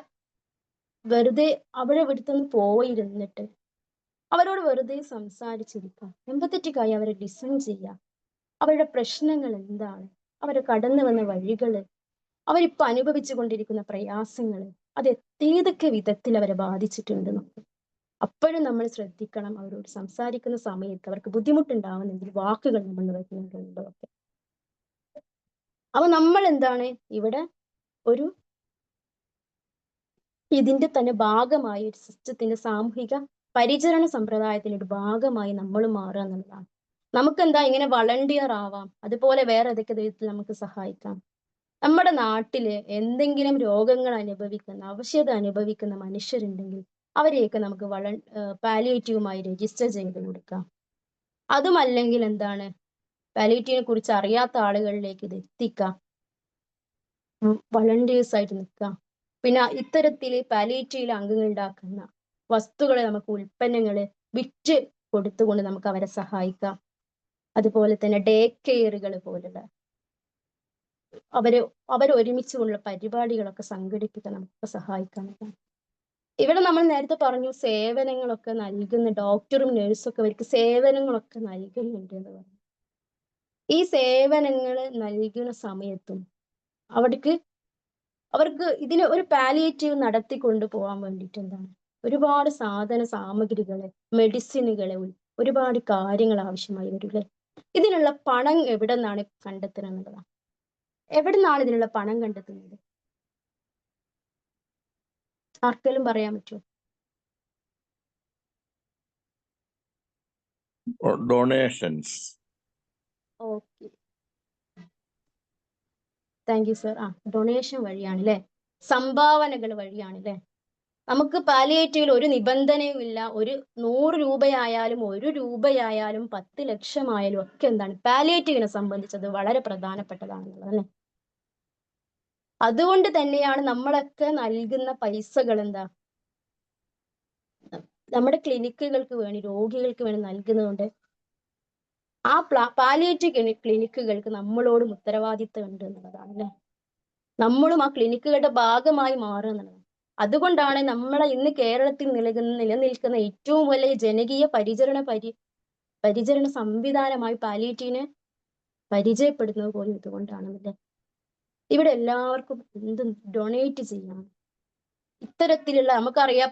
ഇവിടുന്ന് പോയിരുന്നിട്ട് അവരോട് വെറുതെ സംസാരിച്ചിരിക്കാം, എമ്പത്തറ്റിക്കായി അവരെ ലിസൺ ചെയ്യാം, അവരുടെ പ്രശ്നങ്ങൾ എന്താണ്, അവരെ കടന്നു വന്ന വഴികള്, അവരിപ്പോ അനുഭവിച്ചു കൊണ്ടിരിക്കുന്ന പ്രയാസങ്ങള്, അത് ഏതൊക്കെ വിധത്തിൽ അവരെ ബാധിച്ചിട്ടുണ്ട് നമുക്ക്. അപ്പോഴും നമ്മൾ ശ്രദ്ധിക്കണം, അവരോട് സംസാരിക്കുന്ന സമയത്ത് അവർക്ക് ബുദ്ധിമുട്ടുണ്ടാവുന്നെങ്കിൽ വാക്കുകൾ നമ്മൾ വരുന്നുണ്ടോ ഒക്കെ. അപ്പൊ നമ്മൾ എന്താണ് ഇവിടെ ഒരു ഇതിന്റെ തന്നെ ഭാഗമായി ഒരു സിസ്റ്റത്തിന്റെ സാമൂഹിക പരിചരണ സമ്പ്രദായത്തിന്റെ ഒരു ഭാഗമായി നമ്മൾ മാറുക എന്നുള്ളതാണ്. നമുക്കെന്താ ഇങ്ങനെ വളണ്ടിയർ ആവാം, അതുപോലെ വേറെ ഏതൊക്കെ വിധത്തിൽ നമുക്ക് സഹായിക്കാം. നമ്മുടെ നാട്ടില് എന്തെങ്കിലും രോഗങ്ങൾ അനുഭവിക്കുന്ന, അവശത അനുഭവിക്കുന്ന മനുഷ്യരുണ്ടെങ്കിൽ അവരെയൊക്കെ നമുക്ക് പാലിയേറ്റീവുമായി രജിസ്റ്റർ ചെയ്ത് കൊടുക്കാം. അതുമല്ലെങ്കിൽ എന്താണ്, പാലിയേറ്റീവിനെ കുറിച്ച് അറിയാത്ത ആളുകളിലേക്ക് ഇത് എത്തിക്കാം, വളണ്ടിയേഴ്സ് ആയിട്ട് നിൽക്കാം. പിന്നെ ഇത്തരത്തില് പാലിയേറ്റീവിൽ അംഗങ്ങൾ ഉണ്ടാക്കുന്ന വസ്തുക്കളെ നമുക്ക് ഉൽപ്പന്നങ്ങള് വിറ്റ് കൊടുത്തുകൊണ്ട് നമുക്ക് അവരെ സഹായിക്കാം. അതുപോലെ തന്നെ ഡേ കെയറുകൾ പോലുള്ള അവരെ ഒരുമിച്ചുള്ള പരിപാടികളൊക്കെ സംഘടിപ്പിക്കാൻ നമുക്ക് സഹായിക്കാം. ഇവിടെ നമ്മൾ നേരത്തെ പറഞ്ഞു സേവനങ്ങളൊക്കെ നൽകുന്ന ഡോക്ടറും നഴ്സും ഒക്കെ അവർക്ക് സേവനങ്ങളൊക്കെ നൽകുന്നുണ്ട് എന്ന് പറഞ്ഞു. ഈ സേവനങ്ങൾ നൽകുന്ന സമയത്തും അവർക്ക് ഇതിന് ഒരു പാലിയേറ്റീവ് നടത്തിക്കൊണ്ട് പോകാൻ വേണ്ടിയിട്ട് എന്താണ് ഒരുപാട് സാധന സാമഗ്രികള്, മെഡിസിനുകള്, ഒരുപാട് കാര്യങ്ങൾ ആവശ്യമായി വരില്ലേ. ഇതിനുള്ള പണം എവിടെ നിന്നാണ് കണ്ടെത്തുന്നത് എന്നുള്ളതാണ്. എവിടെ നിന്നാണ് ഇതിനുള്ള പണം കണ്ടെത്തുന്നത്? ആർക്കെങ്കിലും പറയാൻ പറ്റുമോ? Donations. Okay, thank you sir. Donation വഴിയാണ് അല്ലേ, സംഭാവനകൾ വഴിയാണ് അല്ലേ. നമുക്ക് പാലിയേറ്റീവിൽ ഒരു നിബന്ധനയും ഇല്ല. ഒരു 100 രൂപയായാലും 1 രൂപയായാലും 10 ലക്ഷമായാലും ഒക്കെ എന്താണ് പാലിയേറ്റീവിനെ സംബന്ധിച്ചത് വളരെ പ്രധാനപ്പെട്ടതാണെന്നുള്ളത് അല്ലേ. അതുകൊണ്ട് തന്നെയാണ് നമ്മളൊക്കെ നൽകുന്ന പൈസകൾ എന്താ നമ്മുടെ ക്ലിനിക്കുകൾക്ക് വേണ്ടി, രോഗികൾക്ക് വേണ്ടി നൽകുന്നതുകൊണ്ട് ആ പാലിയേറ്റീവ് ക്ലിനിക്കുകൾക്ക് നമ്മളോടും ഉത്തരവാദിത്തം ഉണ്ട് എന്നുള്ളതാണ് അല്ലേ. നമ്മളും ആ ക്ലിനിക്കുകളുടെ ഭാഗമായി മാറുക എന്നുള്ളതാണ്. അതുകൊണ്ടാണ് നമ്മളെ ഇന്ന് കേരളത്തിൽ നിലനിൽക്കുന്ന ഏറ്റവും വലിയ ജനകീയ പരിചരണ സംവിധാനമായി പാലിയേറ്റീവിനെ പരിചയപ്പെടുന്നത് പോലും ഇതുകൊണ്ടാണെന്നല്ലേ. ഇവിടെ എല്ലാവർക്കും എന്തും ഡൊണേറ്റ് ചെയ്യണം. ഇത്തരത്തിലുള്ള നമുക്കറിയാം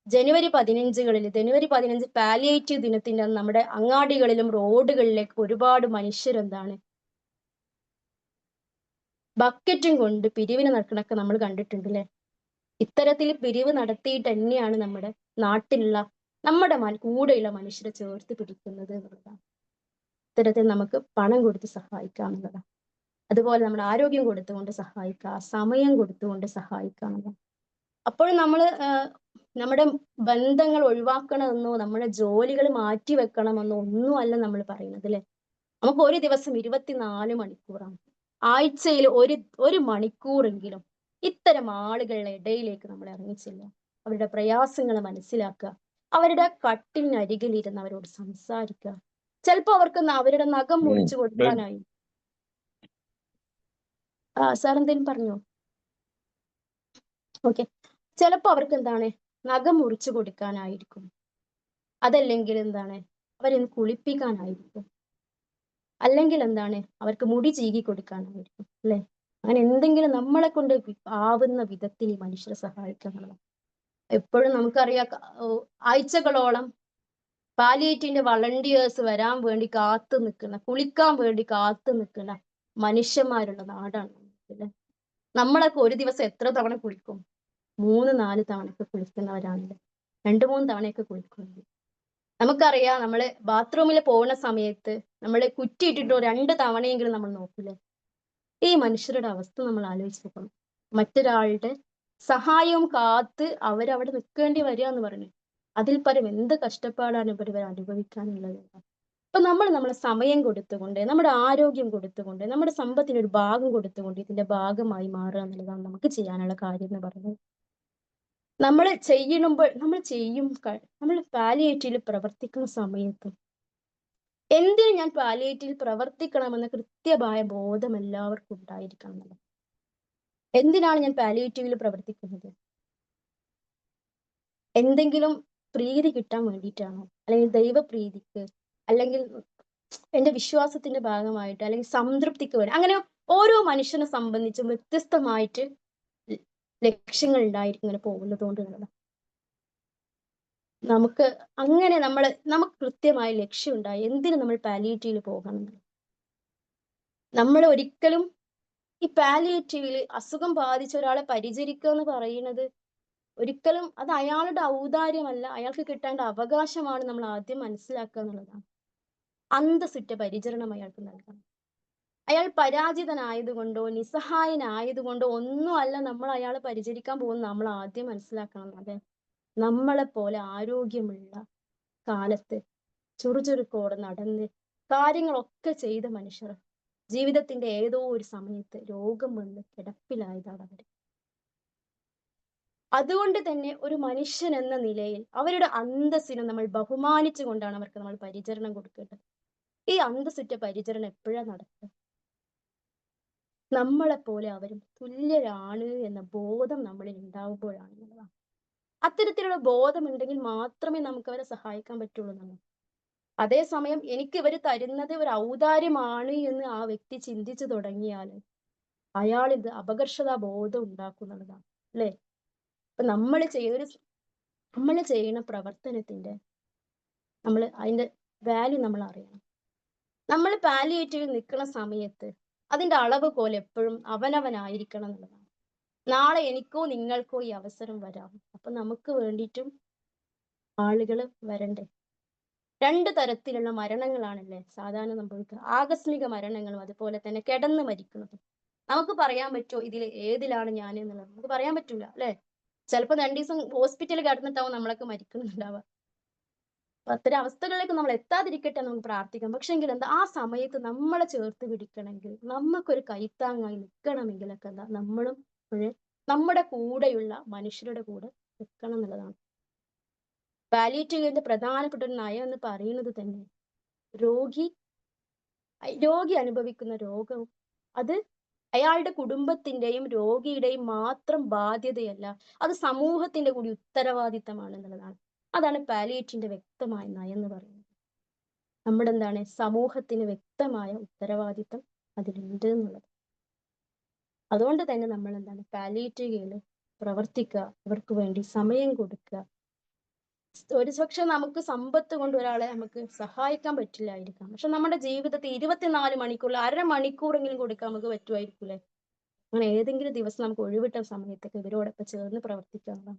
ജനുവരി 15 പാലിയേറ്റീവ് ദിനത്തിന്റെ അന്ന് നമ്മുടെ അങ്ങാടികളിലും റോഡുകളിലേക്ക് ഒരുപാട് മനുഷ്യരെന്താണ് ബക്കറ്റും കൊണ്ട് പിരിവിന് നടക്കണൊക്കെ നമ്മൾ കണ്ടിട്ടുണ്ട് അല്ലേ. ഇത്തരത്തിൽ പിരിവ് നടത്തിയിട്ട് തന്നെയാണ് നമ്മുടെ നാട്ടിലുള്ള നമ്മുടെ കൂടെയുള്ള മനുഷ്യരെ ചേർത്ത് പിടിക്കുന്നത് എന്നുള്ളതാണ്. ഇത്തരത്തിൽ നമുക്ക് പണം കൊടുത്ത് സഹായിക്കാം എന്നുള്ളതാണ്. അതുപോലെ നമ്മുടെ ആരോഗ്യം കൊടുത്തുകൊണ്ട് സഹായിക്കുക, സമയം കൊടുത്തുകൊണ്ട് സഹായിക്കുക എന്നുള്ളതാണ്. അപ്പോൾ നമ്മുടെ ബന്ധങ്ങൾ ഒഴിവാക്കണമെന്നോ നമ്മുടെ ജോലികൾ മാറ്റി വെക്കണമെന്നോ ഒന്നുമല്ല നമ്മൾ പറയുന്നത് അല്ലെ. നമുക്ക് ഒരു ദിവസം 24 മണിക്കൂറാണ്. ആഴ്ചയിൽ ഒരു മണിക്കൂറെങ്കിലും ഇത്തരം ആളുകളുടെ ഇടയിലേക്ക് നമ്മൾ ഇറങ്ങിച്ചില്ല, അവരുടെ പ്രയാസങ്ങൾ മനസ്സിലാക്കുക, അവരുടെ കട്ടിലിനരികിൽ ഇരുന്ന് അവരോട് സംസാരിക്കുക. ചിലപ്പോ അവർക്ക് അവരുടെ നഖം മുറിച്ചു കൊടുക്കാനായി. സാർ എന്തെങ്കിലും പറഞ്ഞോ? ഓക്കെ, ചിലപ്പോ അവർക്ക് എന്താണ് നഖം മുറിച്ചു കൊടുക്കാനായിരിക്കും, അതല്ലെങ്കിൽ എന്താണ് അവരെന്ന് കുളിപ്പിക്കാനായിരിക്കും, അല്ലെങ്കിൽ എന്താണ് അവർക്ക് മുടി ചീകി കൊടുക്കാനായിരിക്കും അല്ലെ. അങ്ങനെ എന്തെങ്കിലും നമ്മളെ കൊണ്ട് ആവുന്ന വിധത്തിൽ ഈ മനുഷ്യരെ സഹായിക്കണം. എപ്പോഴും നമുക്കറിയാം ആഴ്ചകളോളം പാലിയേറ്റീവിന്റെ വളണ്ടിയേഴ്സ് വരാൻ വേണ്ടി കാത്തു നിൽക്കുന്ന, കുളിക്കാൻ വേണ്ടി കാത്തു നിൽക്കുന്ന മനുഷ്യന്മാരുള്ള നാടാണ് അല്ലെ. നമ്മളൊക്കെ ഒരു ദിവസം എത്ര തവണ കുളിക്കും? 3-4 തവണയൊക്കെ കുളിക്കുന്നവരാണല്ലേ, 2-3 തവണയൊക്കെ കുളിക്കുന്നത്. നമുക്കറിയാം നമ്മള് ബാത്റൂമിൽ പോകുന്ന സമയത്ത് നമ്മള് കുറ്റിയിട്ടിട്ടോ 2 തവണയെങ്കിലും നമ്മൾ നോക്കൂലേ. ഈ മനുഷ്യരുടെ അവസ്ഥ നമ്മൾ ആലോചിച്ച് നോക്കണം. മറ്റൊരാളുടെ സഹായവും കാത്ത് അവരവിടെ നിൽക്കേണ്ടി വരിക എന്ന് പറഞ്ഞു, അതിൽ പരം എന്ത് കഷ്ടപ്പാടാണ് ഇവർ അനുഭവിക്കാനുള്ളത്. അപ്പൊ നമ്മളെ സമയം കൊടുത്തുകൊണ്ട്, നമ്മുടെ ആരോഗ്യം കൊടുത്തുകൊണ്ട്, നമ്മുടെ സമ്പത്തിന് ഒരു ഭാഗം കൊടുത്തുകൊണ്ട് ഇതിന്റെ ഭാഗമായി മാറുക എന്നുള്ളതാണ് നമുക്ക് ചെയ്യാനുള്ള കാര്യം എന്ന് പറയുന്നത്. നമ്മൾ പാലിയേറ്റീവിൽ പ്രവർത്തിക്കുന്ന സമയത്ത് എന്തിനു ഞാൻ പാലിയേറ്റീവിൽ പ്രവർത്തിക്കണമെന്ന കൃത്യമായ ബോധം എല്ലാവർക്കും ഉണ്ടായിരിക്കണം. എന്തിനാണ് ഞാൻ പാലിയേറ്റീവിൽ പ്രവർത്തിക്കുന്നത്? എന്തെങ്കിലും പ്രീതി കിട്ടാൻ വേണ്ടിയിട്ടാണോ, അല്ലെങ്കിൽ ദൈവപ്രീതിക്ക്, അല്ലെങ്കിൽ എന്റെ വിശ്വാസത്തിന്റെ ഭാഗമായിട്ട്, അല്ലെങ്കിൽ സംതൃപ്തിക്ക് വേണ്ടി? അങ്ങനെ ഓരോ മനുഷ്യനെ സംബന്ധിച്ചും വ്യത്യസ്തമായിട്ട് ലക്ഷ്യങ്ങൾ ഉണ്ടായിരിക്കും ഇങ്ങനെ പോകുന്നത് കൊണ്ട്. നമുക്ക് അങ്ങനെ നമുക്ക് കൃത്യമായ ലക്ഷ്യം ഉണ്ടായി എന്തിനു നമ്മൾ പാലിയേറ്റീവിൽ പോകണം. നമ്മൾ ഒരിക്കലും ഈ പാലിയേറ്റീവിൽ അസുഖം ബാധിച്ച ഒരാളെ പരിചരിക്കുക എന്ന് പറയുന്നത് ഒരിക്കലും അത് അയാളുടെ ഔദാര്യമല്ല, അയാൾക്ക് കിട്ടേണ്ട അവകാശമാണ് നമ്മൾ ആദ്യം മനസ്സിലാക്കുക എന്നുള്ളതാണ്. അന്തസ്സിട്ട പരിചരണം അയാൾക്ക് നൽകണം. അയാൾ പരാജിതനായതുകൊണ്ടോ നിസ്സഹായനായതുകൊണ്ടോ ഒന്നും അല്ല നമ്മൾ അയാളെ പരിചരിക്കാൻ പോകുന്നത്. നമ്മൾ ആദ്യം മനസ്സിലാക്കണം. അതെ, നമ്മളെ പോലെ ആരോഗ്യമുള്ള കാലത്ത് ചുറുചുറുക്കോടെ നടന്ന് കാര്യങ്ങളൊക്കെ ചെയ്ത മനുഷ്യർ ജീവിതത്തിന്റെ ഏതോ ഒരു സമയത്ത് രോഗം വന്ന് കിടപ്പിലായതാണ് അവർ. അതുകൊണ്ട് തന്നെ ഒരു മനുഷ്യൻ എന്ന നിലയിൽ അവരുടെ അന്തസ്സിനെ നമ്മൾ ബഹുമാനിച്ചു കൊണ്ടാണ് അവർക്ക് നമ്മൾ പരിചരണം കൊടുക്കേണ്ടത്. ഈ അന്തസ്സിറ്റ പരിചരണം എപ്പോഴാണ് നടക്കുക? നമ്മളെപ്പോലെ അവരും തുല്യരാണ് എന്ന ബോധം നമ്മളിൽ ഉണ്ടാവുമ്പോഴാണ് എന്നുള്ളതാണ്. അത്തരത്തിലുള്ള ബോധം ഉണ്ടെങ്കിൽ മാത്രമേ നമുക്ക് അവരെ സഹായിക്കാൻ പറ്റുള്ളൂ നമ്മൾ. അതേസമയം എനിക്ക് ഇവർ തരുന്നത് ഒരു ഔദാര്യമാണ് എന്ന് ആ വ്യക്തി ചിന്തിച്ചു തുടങ്ങിയാൽ അയാൾ ഇത് അപകർഷതാ ബോധം ഉണ്ടാക്കുന്നതാണ്, അല്ലെ? അപ്പൊ നമ്മൾ ചെയ്യുന്ന പ്രവർത്തനത്തിന്റെ നമ്മൾ അതിന്റെ വാല്യൂ നമ്മൾ അറിയണം. നമ്മൾ പാലിയേറ്റീവിൽ നിൽക്കുന്ന സമയത്ത് അതിന്റെ അളവ് പോലെ എപ്പോഴും അവനവനായിരിക്കണം എന്നുള്ളതാണ്. നാളെ എനിക്കോ നിങ്ങൾക്കോ ഈ അവസരം വരാം. അപ്പൊ നമുക്ക് വേണ്ടിയിട്ടും ആളുകൾ വരണ്ടേ? 2 തരത്തിലുള്ള മരണങ്ങളാണല്ലേ സാധാരണ സംഭവിക്കുക. ആകസ്മിക മരണങ്ങളും അതുപോലെ തന്നെ കിടന്ന് മരിക്കുന്നതും. നമുക്ക് പറയാൻ പറ്റുമോ ഇതിൽ ഏതിലാണ് ഞാൻ എന്നുള്ളത്? നമുക്ക് പറയാൻ പറ്റൂല, അല്ലെ? ചിലപ്പോൾ 2 ദിവസം ഹോസ്പിറ്റലിൽ കിടന്നിട്ടാവും നമ്മളൊക്കെ മരിക്കുന്നുണ്ടാവുക. അപ്പൊ അത്തരം അവസ്ഥകളിലേക്ക് നമ്മൾ എത്താതിരിക്കട്ടെ നമുക്ക് പ്രാർത്ഥിക്കാം. പക്ഷെ എങ്കിൽ എന്താ, ആ സമയത്ത് നമ്മളെ ചേർത്ത് പിടിക്കണമെങ്കിൽ, നമുക്കൊരു കൈത്താങ്ങായി നിൽക്കണമെങ്കിലൊക്കെ എന്താ, നമ്മളും നമ്മുടെ കൂടെയുള്ള മനുഷ്യരുടെ കൂടെ നിൽക്കണം എന്നുള്ളതാണ്. പാലിയേറ്റീവിന്റെ പ്രധാനപ്പെട്ട ഒരു നയം എന്ന് പറയുന്നത് തന്നെ രോഗി അനുഭവിക്കുന്ന രോഗവും അത് അയാളുടെ കുടുംബത്തിന്റെയും രോഗിയുടെയും മാത്രം ബാധ്യതയല്ല, അത് സമൂഹത്തിന്റെ കൂടി ഉത്തരവാദിത്തമാണ് എന്നുള്ളതാണ്. അതാണ് പാലിയേറ്റീവിന്റെ വ്യക്തമായ നയം എന്ന് പറയുന്നത്. നമ്മുടെ എന്താണ്, സമൂഹത്തിന് വ്യക്തമായ ഉത്തരവാദിത്തം അതിലുണ്ട് എന്നുള്ളത്. അതുകൊണ്ട് തന്നെ നമ്മൾ എന്താണ്, പാലിയേറ്റീവിൽ പ്രവർത്തിക്കുക, അവർക്ക് വേണ്ടി സമയം കൊടുക്കുക. ഒരു പക്ഷെ നമുക്ക് സമ്പത്ത് കൊണ്ട് ഒരാളെ നമുക്ക് സഹായിക്കാൻ പറ്റില്ലായിരിക്കാം, പക്ഷെ നമ്മുടെ ജീവിതത്തിൽ 24 മണിക്കൂറിൽ അരമണിക്കൂറെങ്കിലും കൊടുക്കാൻ നമുക്ക് പറ്റുമായിരിക്കൂലേ? അങ്ങനെ ഏതെങ്കിലും ദിവസം നമുക്ക് ഒഴിവിട്ട സമയത്തൊക്കെ ഇവരോടൊപ്പം ചേർന്ന് പ്രവർത്തിക്കുക.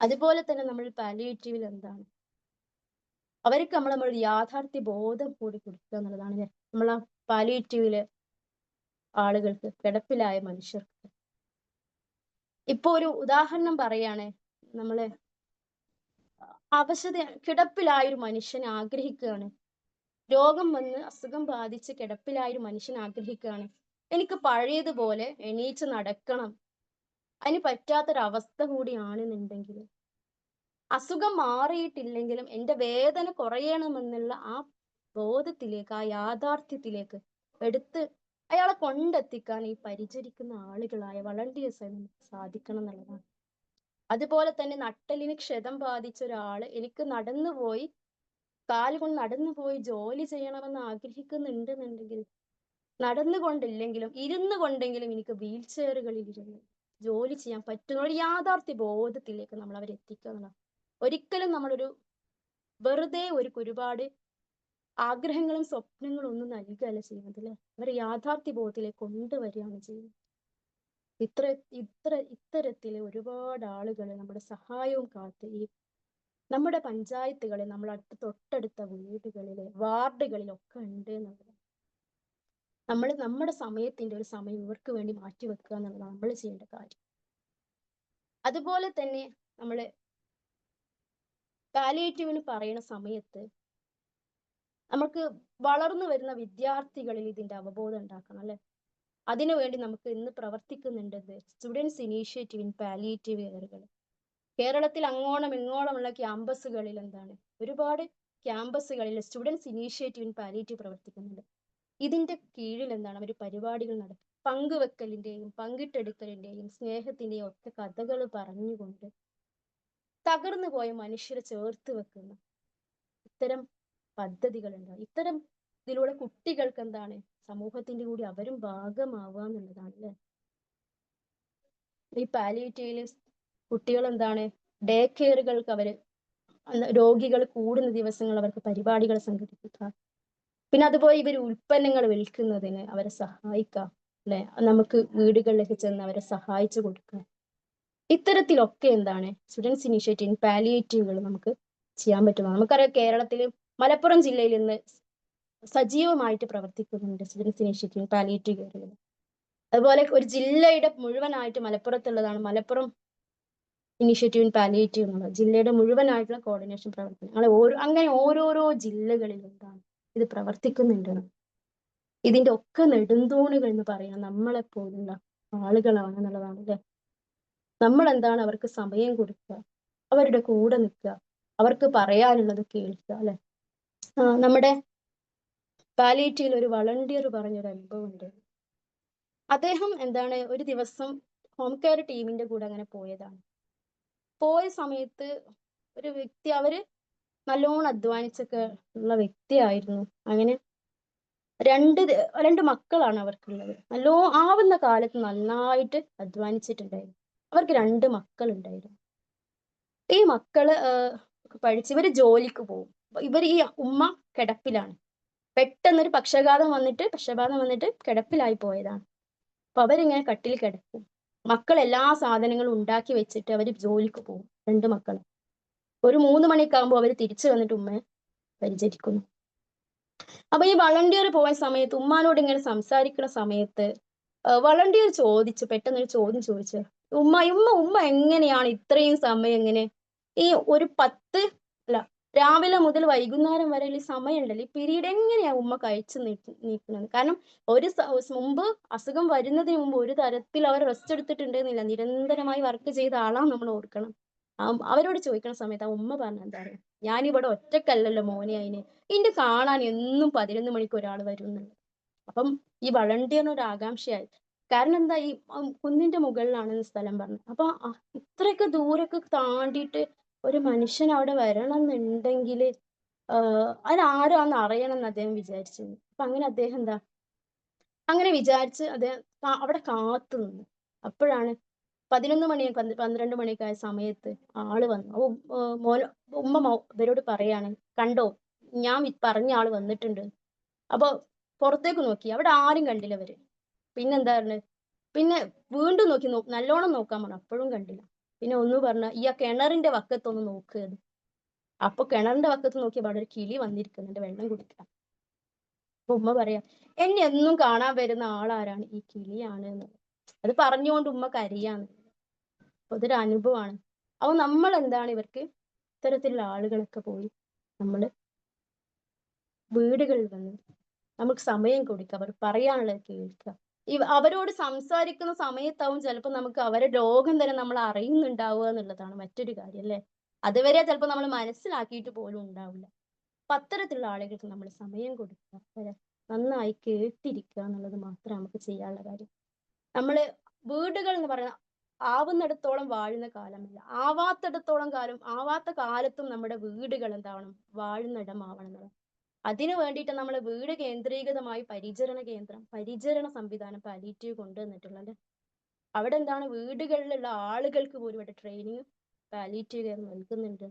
അതുപോലെ തന്നെ നമ്മൾ പാലിയേറ്റീവിൽ എന്താണ്, അവർക്ക് നമ്മൾ യാഥാർത്ഥ്യ ബോധം കൂടി കൊടുക്കുക എന്നുള്ളതാണ്. നമ്മൾ ആ പാലിയേറ്റീവിലെ ആളുകൾക്ക്, കിടപ്പിലായ മനുഷ്യർക്ക് ഇപ്പൊ ഒരു ഉദാഹരണം പറയാണ്, നമ്മള് കിടപ്പിലായ ഒരു മനുഷ്യൻ ആഗ്രഹിക്കുകയാണ്, രോഗം വന്ന് അസുഖം ബാധിച്ച് കിടപ്പിലായ ഒരു മനുഷ്യൻ ആഗ്രഹിക്കുകയാണ്, എനിക്ക് പഴയതുപോലെ എണീച്ച് നടക്കണം. അതിന് പറ്റാത്തൊരവസ്ഥ കൂടിയാണെന്നുണ്ടെങ്കിൽ, അസുഖം മാറിയിട്ടില്ലെങ്കിലും എൻ്റെ വേദന കുറയണമെന്നുള്ള ആ ബോധത്തിലേക്ക്, ആ യാഥാർത്ഥ്യത്തിലേക്ക് അയാളെ കൊണ്ടെത്തിക്കാൻ ഈ പരിചരിക്കുന്ന ആളുകളായ വളണ്ടിയേഴ്സായി നമുക്ക് സാധിക്കണം എന്നുള്ളതാണ്. അതുപോലെ തന്നെ നട്ടെല്ലിന് ക്ഷതം ബാധിച്ച ഒരാള് എനിക്ക് കാലുകൊണ്ട് നടന്നുപോയി ജോലി ചെയ്യണമെന്ന് ആഗ്രഹിക്കുന്നുണ്ടെന്നുണ്ടെങ്കിൽ, നടന്നുകൊണ്ടില്ലെങ്കിലും ഇരുന്നു കൊണ്ടെങ്കിലും എനിക്ക് വീൽ ചെയറുകളിൽ ഇരുന്ന് ജോലി ചെയ്യാൻ പറ്റുന്ന ഒരു യാഥാർത്ഥ്യ ബോധത്തിലേക്ക് നമ്മൾ അവരെ എത്തിക്കുക എന്നുള്ളതാണ്. ഒരിക്കലും നമ്മളൊരു വെറുതെ ഒരുപാട് ആഗ്രഹങ്ങളും സ്വപ്നങ്ങളും ഒന്നും നൽകുകയല്ല ചെയ്യുന്നത്, അല്ലെ? അവരെ യാഥാർത്ഥ്യ ബോധത്തിലേക്ക് കൊണ്ടുവരികയാണ് ചെയ്യുന്നത്. ഇത്തരത്തില് ഒരുപാട് ആളുകൾ നമ്മുടെ സഹായവും കാത്ത് ഈ നമ്മുടെ പഞ്ചായത്തുകളിൽ, തൊട്ടടുത്ത വീടുകളിലെ വാർഡുകളിലൊക്കെ ഉണ്ട് എന്നുള്ളത്. നമ്മുടെ സമയത്തിന്റെ ഒരു സമയം ഇവർക്ക് വേണ്ടി മാറ്റിവെക്കുക എന്നുള്ളതാണ് നമ്മൾ ചെയ്യേണ്ട കാര്യം. അതുപോലെ തന്നെ നമ്മള് പാലിയേറ്റീവിന് പറയുന്ന സമയത്ത് നമുക്ക് വളർന്നു വരുന്ന വിദ്യാർത്ഥികളിൽ ഇതിന്റെ അവബോധം ഉണ്ടാക്കണം, അല്ലെ? അതിനുവേണ്ടി നമുക്ക് ഇന്ന് പ്രവർത്തിക്കുന്നുണ്ടത് സ്റ്റുഡൻസ് ഇനീഷ്യേറ്റീവ് ഇൻ പാലിയേറ്റീവ് കെയറുകൾ. കേരളത്തിൽ അങ്ങോളം ഇങ്ങോളമുള്ള ക്യാമ്പസുകളിൽ എന്താണ്, ഒരുപാട് ക്യാമ്പസുകളിൽ സ്റ്റുഡൻസ് ഇനീഷ്യേറ്റീവ് ഇൻ പാലിയേറ്റീവ് പ്രവർത്തിക്കുന്നുണ്ട്. ഇതിന്റെ കീഴിൽ എന്താണ്, അവർ പരിപാടികൾ നടത്തും. പങ്കുവെക്കലിന്റെയും പങ്കിട്ടെടുക്കലിന്റെയും സ്നേഹത്തിന്റെയും ഒക്കെ കഥകൾ പറഞ്ഞുകൊണ്ട് തകർന്നു പോയ മനുഷ്യരെ ചേർത്ത് വെക്കുന്ന ഇത്തരം പദ്ധതികളുണ്ട്. ഇതിലൂടെ കുട്ടികൾക്ക് എന്താണ്, സമൂഹത്തിന്റെ കൂടി അവരും ഭാഗമാവുക എന്നുള്ളതാണ്, അല്ലെ? ഈ പാലിയേറ്റീവില് കുട്ടികൾ എന്താണ്, ഡേ കെയറുകൾക്ക് രോഗികൾ കൂടുന്ന ദിവസങ്ങൾ അവർക്ക് പരിപാടികൾ സംഘടിപ്പിക്കുക. പിന്നെ അതുപോലെ ഇവർ ഉൽപ്പന്നങ്ങൾ വിൽക്കുന്നതിന് അവരെ സഹായിക്കാം, അല്ലെ? നമുക്ക് വീടുകളിലേക്ക് ചെന്ന് അവരെ സഹായിച്ചു കൊടുക്കുക. ഇത്തരത്തിലൊക്കെ എന്താണ് സ്റ്റുഡൻസ് ഇനീഷ്യേറ്റീവ് പാലിയേറ്റീവുകൾ നമുക്ക് ചെയ്യാൻ പറ്റുന്നതാണ്. നമുക്കറിയാം കേരളത്തിൽ മലപ്പുറം ജില്ലയിൽ ഇന്ന് സജീവമായിട്ട് പ്രവർത്തിക്കുന്നുണ്ട് സ്റ്റുഡൻസ് ഇനീഷ്യേറ്റീവ് പാലിയേറ്റീവ് കെയറുകൾ. അതുപോലെ ഒരു ജില്ലയുടെ മുഴുവനായിട്ട് മലപ്പുറത്തുള്ളതാണ് മലപ്പുറം ഇനീഷ്യേറ്റീവ് പാലിയേറ്റീവ് എന്നുള്ളത്. ജില്ലയുടെ മുഴുവനായിട്ടുള്ള കോർഡിനേഷൻ പ്രവർത്തനം അങ്ങനെ ഓരോരോ ജില്ലകളിൽ എന്താണ് ഇത് പ്രവർത്തിക്കുന്നുണ്ട്. ഇതിന്റെ ഒക്കെ നെടുന്തൂണുകൾ എന്ന് പറയാൻ നമ്മളെപ്പോലുള്ള ആളുകളാണെന്നുള്ളതാണ് അല്ലെ. നമ്മൾ എന്താണ് അവർക്ക് സമയം കൊടുക്കുക, അവരുടെ കൂടെ നിൽക്കുക, അവർക്ക് പറയാനുള്ളത് കേൾക്കുക അല്ലെ. നമ്മുടെ പാലിയേറ്റീവിൽ ഒരു വളണ്ടിയർ പറഞ്ഞൊരു അനുഭവം ഉണ്ട്. അദ്ദേഹം എന്താണ് ഒരു ദിവസം ഹോം കെയർ ടീമിന്റെ കൂടെ അങ്ങനെ പോയതാണ്. പോയ സമയത്ത് ഒരു വ്യക്തി, അവര് നല്ലോണം അധ്വാനിച്ചൊക്കെ ഉള്ള വ്യക്തിയായിരുന്നു. അങ്ങനെ രണ്ട് മക്കളാണ് അവർക്കുള്ളത്. ആവുന്ന കാലത്ത് നന്നായിട്ട് അധ്വാനിച്ചിട്ടുണ്ടായിരുന്നു. അവർക്ക് 2 മക്കളുണ്ടായിരുന്നു. ഈ മക്കള് പഠിച്ച് ഇവര് ജോലിക്ക് പോകും. ഈ ഉമ്മ കിടപ്പിലാണ്. പെട്ടെന്നൊരു പക്ഷപാതം വന്നിട്ട് കിടപ്പിലായി പോയതാണ്. അപ്പൊ അവരിങ്ങനെ കട്ടിൽ കിടക്കും. മക്കൾ എല്ലാ സാധനങ്ങളും ഉണ്ടാക്കി വെച്ചിട്ട് അവര് ജോലിക്ക് പോകും. 2 മക്കൾ ഒരു 3 മണിയൊക്കെ ആകുമ്പോൾ അവര് തിരിച്ചു വന്നിട്ട് ഉമ്മയെ പരിചരിക്കുന്നു. അപ്പൊ ഈ വളണ്ടിയർ പോയ സമയത്ത് ഉമ്മാനോട് ഇങ്ങനെ സംസാരിക്കുന്ന സമയത്ത് വളണ്ടിയർ പെട്ടെന്നൊരു ചോദ്യം ചോദിച്ചു, ഉമ്മ എങ്ങനെയാണ് ഇത്രയും സമയം എങ്ങനെ ഈ ഒരു രാവിലെ മുതൽ വൈകുന്നേരം വരെ ഈ സമയം ഉണ്ടല്ലോ, ഈ പീരീഡ് എങ്ങനെയാ ഉമ്മ കഴിച്ചു നീക്കുന്നത്? കാരണം മുമ്പ് അസുഖം വരുന്നതിന് മുമ്പ് ഒരു തരത്തിൽ അവർ റെസ്റ്റ് എടുത്തിട്ടുണ്ടെന്നില്ല, നിരന്തരമായി വർക്ക് ചെയ്ത ആളാണ് നമ്മൾ ഓർക്കണം. അവരോട് ചോദിക്കുന്ന സമയത്ത് ആ ഉമ്മ പറഞ്ഞ എന്താ പറയാ, ഞാനിവിടെ ഒറ്റക്കല്ലല്ലോ മോനെ, ഇതിന്റെ കാണാൻ എന്നും 11 മണിക്ക് ഒരാൾ വരുന്നുണ്ട്. അപ്പം ഈ വളണ്ടിയറിനൊരു ആകാംക്ഷയായി. കാരണം എന്താ, ഈ കുന്നിന്റെ മുകളിലാണ് സ്ഥലം പറഞ്ഞത്. അപ്പൊ ഇത്രയൊക്കെ ദൂരൊക്കെ താണ്ടിയിട്ട് ഒരു മനുഷ്യൻ അവിടെ വരണം എന്നുണ്ടെങ്കിൽ അതിനാരാന്ന് അറിയണം എന്ന് അദ്ദേഹം വിചാരിച്ചു. അപ്പൊ അങ്ങനെ വിചാരിച്ച് അദ്ദേഹം അവിടെ കാത്തു നിന്നു. അപ്പോഴാണ് 11 മണി 12 മണിയൊക്കെ ആയ സമയത്ത് ആള് വന്നു. ഉമ്മ ഇവരോട് പറയാണ്, കണ്ടോ ഞാൻ പറഞ്ഞ ആള് വന്നിട്ടുണ്ട്. അപ്പൊ പുറത്തേക്ക് നോക്കി, അവിടെ ആരും കണ്ടില്ല അവര്. പിന്നെന്താ പറഞ്ഞത്, പിന്നെ വീണ്ടും നോക്കി, നല്ലോണം നോക്കാൻ പറഞ്ഞു, അപ്പോഴും കണ്ടില്ല. പിന്നെ ഒന്ന് പറഞ്ഞ, ഈ കിണറിന്റെ വക്കത്തൊന്ന് നോക്കുക. അപ്പൊ കിണറിന്റെ വക്കത്ത് നോക്കിയപ്പോൾ അവിടെ ഒരു കിളി വന്നിരിക്കുന്നുണ്ട് വെള്ളം കുടിക്കാൻ. അപ്പൊ ഉമ്മ പറയാ, എന്നെ എന്നും കാണാൻ വരുന്ന ആളാരാണ്, ഈ കിളിയാണ് എന്ന്. അത് പറഞ്ഞുകൊണ്ട് ഉമ്മ കരയാണ്. അപ്പൊ അതൊരു അനുഭവമാണ്. അപ്പൊ നമ്മൾ എന്താണ് ഇവർക്ക് ഇത്തരത്തിലുള്ള ആളുകളൊക്കെ പോയി നമ്മള് വീടുകളിൽ വന്ന് നമുക്ക് സമയം കൊടുക്കുക, അവർ പറയാനുള്ളത് കേൾക്കുക. അവരോട് സംസാരിക്കുന്ന സമയത്താവും ചിലപ്പോൾ നമുക്ക് അവരുടെ രോഗം തന്നെ നമ്മൾ അറിയുന്നുണ്ടാവുക എന്നുള്ളതാണ് മറ്റൊരു കാര്യം അല്ലെ. അതുവരെ ചിലപ്പോൾ നമ്മൾ മനസ്സിലാക്കിയിട്ട് പോലും ഉണ്ടാവില്ല. അപ്പൊ അത്തരത്തിലുള്ള ആളുകൾക്ക് നമ്മൾ സമയം കൊടുക്കുക, അവരെ നന്നായി കേട്ടിരിക്കുക എന്നുള്ളത് മാത്രം നമുക്ക് ചെയ്യാനുള്ള കാര്യം. നമ്മള് വീടുകൾ എന്ന് പറയുന്ന ആവുന്നിടത്തോളം വാഴുന്ന കാലമല്ല, ആവാത്ത കാലത്തും നമ്മുടെ വീടുകൾ എന്താവണം, വാഴുന്നിടമാവണം എന്നുള്ളത്. അതിനു വേണ്ടിയിട്ട് നമ്മൾ വീട് കേന്ദ്രീകൃതമായി പരിചരണ സംവിധാനം പാലിയേറ്റീവ് കൊണ്ടുവന്നിട്ടുള്ളത്. അവിടെ എന്താണ്, വീടുകളിലുള്ള ആളുകൾക്ക് പോലും ഇവിടെ ട്രെയിനിങ് പാലിയേറ്റീവ് കെയർ നൽകുന്നുണ്ട്.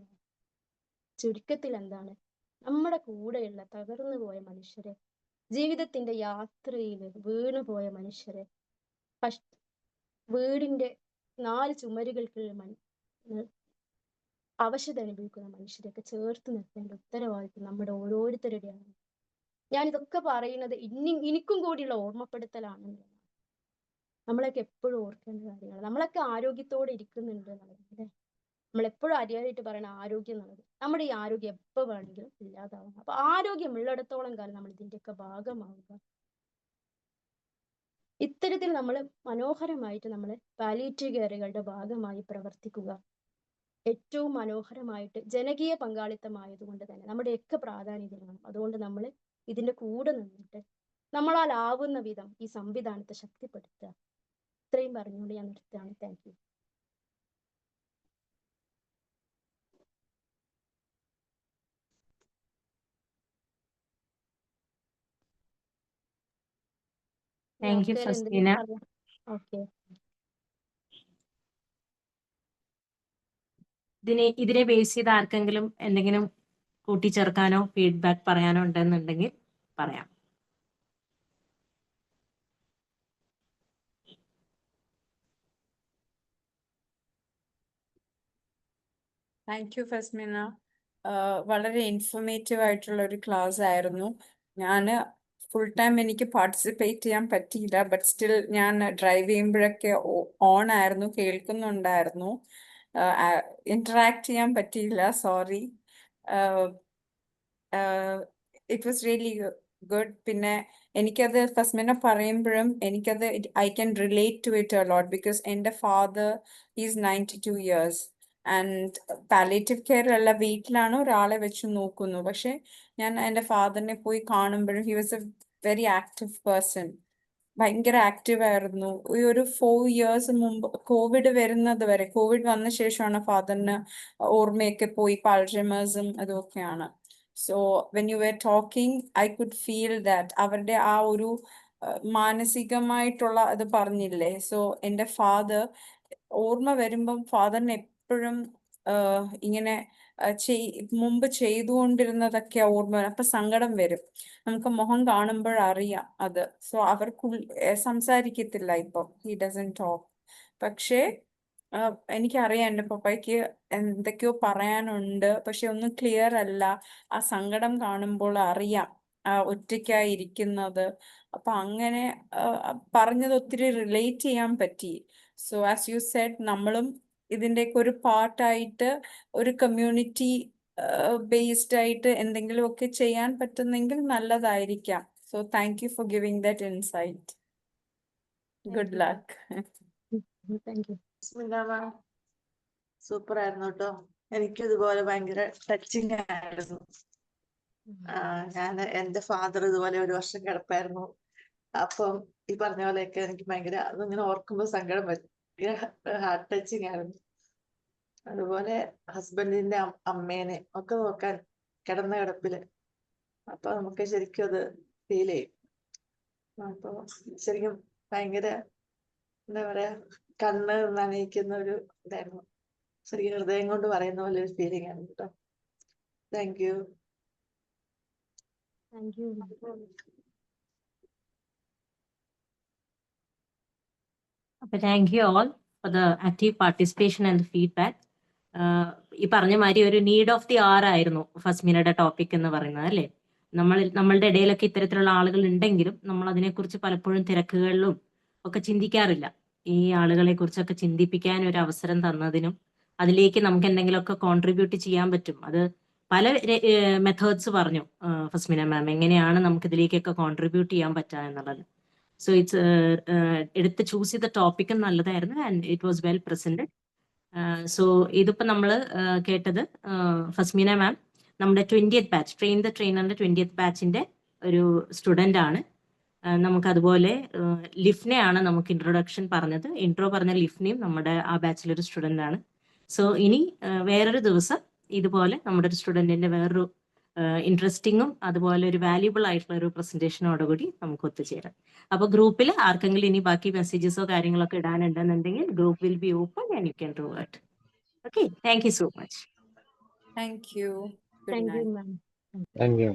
ചുരുക്കത്തിൽ എന്താണ്, നമ്മുടെ കൂടെയുള്ള തകർന്നു പോയ മനുഷ്യരെ, ജീവിതത്തിന്റെ യാത്രയിൽ വീണുപോയ മനുഷ്യരെ, വീടിന്റെ 4 ചുമരുകൾക്കുള്ള അവശത അനുഭവിക്കുന്ന മനുഷ്യരെയൊക്കെ ചേർത്ത് നിർത്തേണ്ട ഉത്തരവാദിത്വം നമ്മുടെ ഓരോരുത്തരുടെയാണ്. ഞാനിതൊക്കെ പറയുന്നത് എനിക്കും കൂടിയുള്ള ഓർമ്മപ്പെടുത്തലാണ്. നമ്മളൊക്കെ എപ്പോഴും ഓർക്കേണ്ട കാര്യങ്ങൾ. നമ്മളൊക്കെ ആരോഗ്യത്തോടെ ഇരിക്കുന്നുണ്ട് എന്നുള്ളത് അല്ലേ. നമ്മളെപ്പോഴും അറിയാനായിട്ട് പറയണ ആരോഗ്യം എന്നുള്ളത്. നമ്മുടെ ഈ ആരോഗ്യം എപ്പോൾ വേണമെങ്കിലും ഇല്ലാതാവും. അപ്പൊ ആരോഗ്യം ഉള്ളിടത്തോളം കാലം നമ്മൾ ഇതിന്റെയൊക്കെ ഭാഗമാവുക. ഇത്തരത്തിൽ നമ്മൾ മനോഹരമായിട്ട് നമ്മൾ പാലിയേറ്റീവ് കെയറുകളുടെ ഭാഗമായി പ്രവർത്തിക്കുക. ഏറ്റവും മനോഹരമായിട്ട് ജനകീയ പങ്കാളിത്തമായതുകൊണ്ട് തന്നെ നമ്മുടെയൊക്കെ പ്രാധാന്യമാണ്. അതുകൊണ്ട് നമ്മൾ ഇതിന്റെ കൂടെ നിന്നിട്ട് നമ്മളാൽ ആവുന്ന വിധം ഈ സംവിധാനത്തെ ശക്തിപ്പെടുത്തുക. ഇത്രയും പറഞ്ഞുകൊണ്ട് ഞാൻ നിർത്തുകയാണ്. Thank you. Thank you Fasthina. Okay, ഇതിനെ ബേസ് ചെയ്ത് ആർക്കെങ്കിലും എന്തെങ്കിലും കൂട്ടിച്ചേർക്കാനോ ഫീഡ്ബാക്ക് പറയാനോ ഉണ്ടെന്നുണ്ടെങ്കിൽ പറയാം. Thank you Fasmina. വളരെ ഇൻഫോർമേറ്റീവ് ആയിട്ടുള്ള ഒരു ക്ലാസ് ആയിരുന്നു. ഞാൻ ഫുൾ ടൈം എനിക്ക് പാർട്ടിസിപ്പേറ്റ് ചെയ്യാൻ പറ്റിയില്ല, ബട്ട് സ്റ്റിൽ ഞാൻ ഡ്രൈവ് ചെയ്യുമ്പോഴൊക്കെ ഓൺ ആയിരുന്നു, കേൾക്കുന്നുണ്ടായിരുന്നു. ഇന്ററാക്ട് ചെയ്യാൻ പറ്റിയില്ല, sorry. It was really good. പിന്നെ എനിക്കത് ഫസ്മിന പറയുമ്പോഴും എനിക്കത് I can relate to it a lot, because എൻ്റെ father is 92 years and palliative care അല്ല, വീട്ടിലാണ് ഒരാളെ വെച്ച് നോക്കുന്നു. പക്ഷെ ഞാൻ എൻ്റെ ഫാദറിനെ പോയി കാണുമ്പോഴും he was A very active person. ഭയങ്കര ആക്റ്റീവ് ആയിരുന്നു. ഈ ഒരു 4 years മുമ്പ് കോവിഡ് വരുന്നത് വരെ, കോവിഡ് വന്ന ശേഷമാണ് ഫാദറിന് ഓർമ്മയൊക്കെ പോയി, പാൾജമേഴ്സും അതൊക്കെയാണ്. So when you were talking I could feel that അവരുടെ ആ ഒരു മാനസികമായിട്ടുള്ള അത് പറഞ്ഞില്ലേ. സോ എൻ്റെ ഫാദർ ഓർമ്മ വരുമ്പം ഫാദറിന് എപ്പോഴും ഇങ്ങനെ മുമ്പ് ചെയ്തുകൊണ്ടിരുന്നതൊക്കെ ഓർമ്മ വരും. അപ്പൊ സങ്കടം വരും, നമുക്ക് മുഖം കാണുമ്പോഴറിയാം അത്. സോ അവർക്ക് സംസാരിക്കത്തില്ല ഇപ്പൊ, ഹി ഡസൻ ടോക്ക്. പക്ഷേ എനിക്കറിയാം എൻ്റെ പപ്പയ്ക്ക് എന്തൊക്കെയോ പറയാനുണ്ട്, പക്ഷെ ഒന്നും ക്ലിയർ അല്ല. ആ സങ്കടം കാണുമ്പോൾ അറിയാം ഒറ്റയ്ക്കായി ഇരിക്കുന്നത്. അപ്പൊ അങ്ങനെ പറഞ്ഞത് ഒത്തിരി റിലേറ്റ് ചെയ്യാൻ പറ്റി. സോ ആസ് യു സെഡ്, നമ്മളും ഇതിൻ്റെയൊക്കെ ഒരു പാർട്ടായിട്ട് ഒരു കമ്മ്യൂണിറ്റി ബേസ്ഡ് ആയിട്ട് എന്തെങ്കിലുമൊക്കെ ചെയ്യാൻ പറ്റുന്നെങ്കിൽ നല്ലതായിരിക്കാം. So thank you for giving that insight. Good luck. Thank you. Super ആയിരുന്നു കേട്ടോ. എനിക്കും ഇതുപോലെ ഭയങ്കര ടച്ചിങ് ആയിരുന്നു. ഞാൻ എൻ്റെ ഫാദർ ഇതുപോലെ ഒരു വർഷം കിടപ്പായിരുന്നു. അപ്പം ഈ പറഞ്ഞ പോലെയൊക്കെ എനിക്ക് ഭയങ്കര അതിങ്ങനെ ഓർക്കുമ്പോൾ സങ്കടം വരും. ഹാർട്ട് ടച്ചിങ് ആയിരുന്നു. അതുപോലെ ഹസ്ബൻഡിന്റെ അമ്മേനെ ഒക്കെ നോക്കാൻ കിടന്ന കിടപ്പില്, അപ്പൊ നമുക്ക് ശരിക്കും അത് ഫീൽ ചെയ്യും. അപ്പൊ ശരിക്കും ഭയങ്കര എന്താ പറയാ, കണ്ണ് നനയിക്കുന്ന ഒരു ഇതായിരുന്നു. ശരിക്കും ഹൃദയം കൊണ്ട് പറയുന്ന പോലെ ഒരു ഫീലിംഗ് ആണ് കേട്ടോ. Thank you. Thank you. അപ്പൊ thank you all for the active participation and feedback. ഈ പറഞ്ഞ മാതിരി ഒരു നീഡ് ഓഫ് ദി ആർ ആയിരുന്നു ഫസ്മിനയുടെ ടോപ്പിക് എന്ന് പറയുന്നത്, അല്ലേ? നമ്മളുടെ ഇടയിലൊക്കെ ഇത്തരത്തിലുള്ള ആളുകൾ ഉണ്ടെങ്കിലും നമ്മൾ അതിനെക്കുറിച്ച് പലപ്പോഴും തിരക്കുകളിലും ഒക്കെ ചിന്തിക്കാറില്ല. ഈ ആളുകളെ കുറിച്ചൊക്കെ ചിന്തിപ്പിക്കാൻ ഒരു അവസരം തന്നതിനും അതിലേക്ക് നമുക്ക് എന്തെങ്കിലുമൊക്കെ കോൺട്രിബ്യൂട്ട് ചെയ്യാൻ പറ്റും. അത് പല മെത്തേഡ്സ് പറഞ്ഞു ഫസ്മിന മാം, എങ്ങനെയാണ് നമുക്ക് ഇതിലേക്കൊക്കെ കോൺട്രിബ്യൂട്ട് ചെയ്യാൻ പറ്റുക എന്നുള്ളത്. സോ ഇറ്റ്സ് എടുത്ത് ചൂസ് ചെയ്ത ടോപ്പിക്കും നല്ലതായിരുന്നു and it was well presented. So ഇതിപ്പോ നമ്മൾ കേട്ടത് ഫസ്മിന മാം നമ്മുടെ 20th batch train the ട്രെയിനറിന്റെ 20th ബാച്ചിന്റെ ഒരു സ്റ്റുഡന്റ് ആണ്. നമുക്ക് അതുപോലെ ലിഫ്നയാണ് നമുക്ക് ഇൻട്രൊഡക്ഷൻ പറഞ്ഞത്. ഇൻട്രോ പറഞ്ഞ ലിഫ്നയും നമ്മുടെ ആ ബാച്ചിലൊരു സ്റ്റുഡന്റ് ആണ്. സോ ഇനി വേറൊരു ദിവസം ഇതുപോലെ നമ്മുടെ ഒരു സ്റ്റുഡന്റിന്റെ വേറൊരു ഇൻട്രസ്റ്റിങ്ങും അതുപോലെ ഒരു വാല്യൂബിൾ ആയിട്ടുള്ള ഒരു പ്രസന്റേഷനോടുകൂടി നമുക്ക് ഒത്തുചേരാം. അപ്പൊ ഗ്രൂപ്പിൽ ആർക്കെങ്കിലും ഇനി ബാക്കി മെസ്സേജസോ കാര്യങ്ങളൊക്കെ ഇടാനുണ്ടെന്നുണ്ടെങ്കിൽ group will be open and you can revert. Okay, thank you so much. Thank you. Good thank you night. Ma'am. Thank you.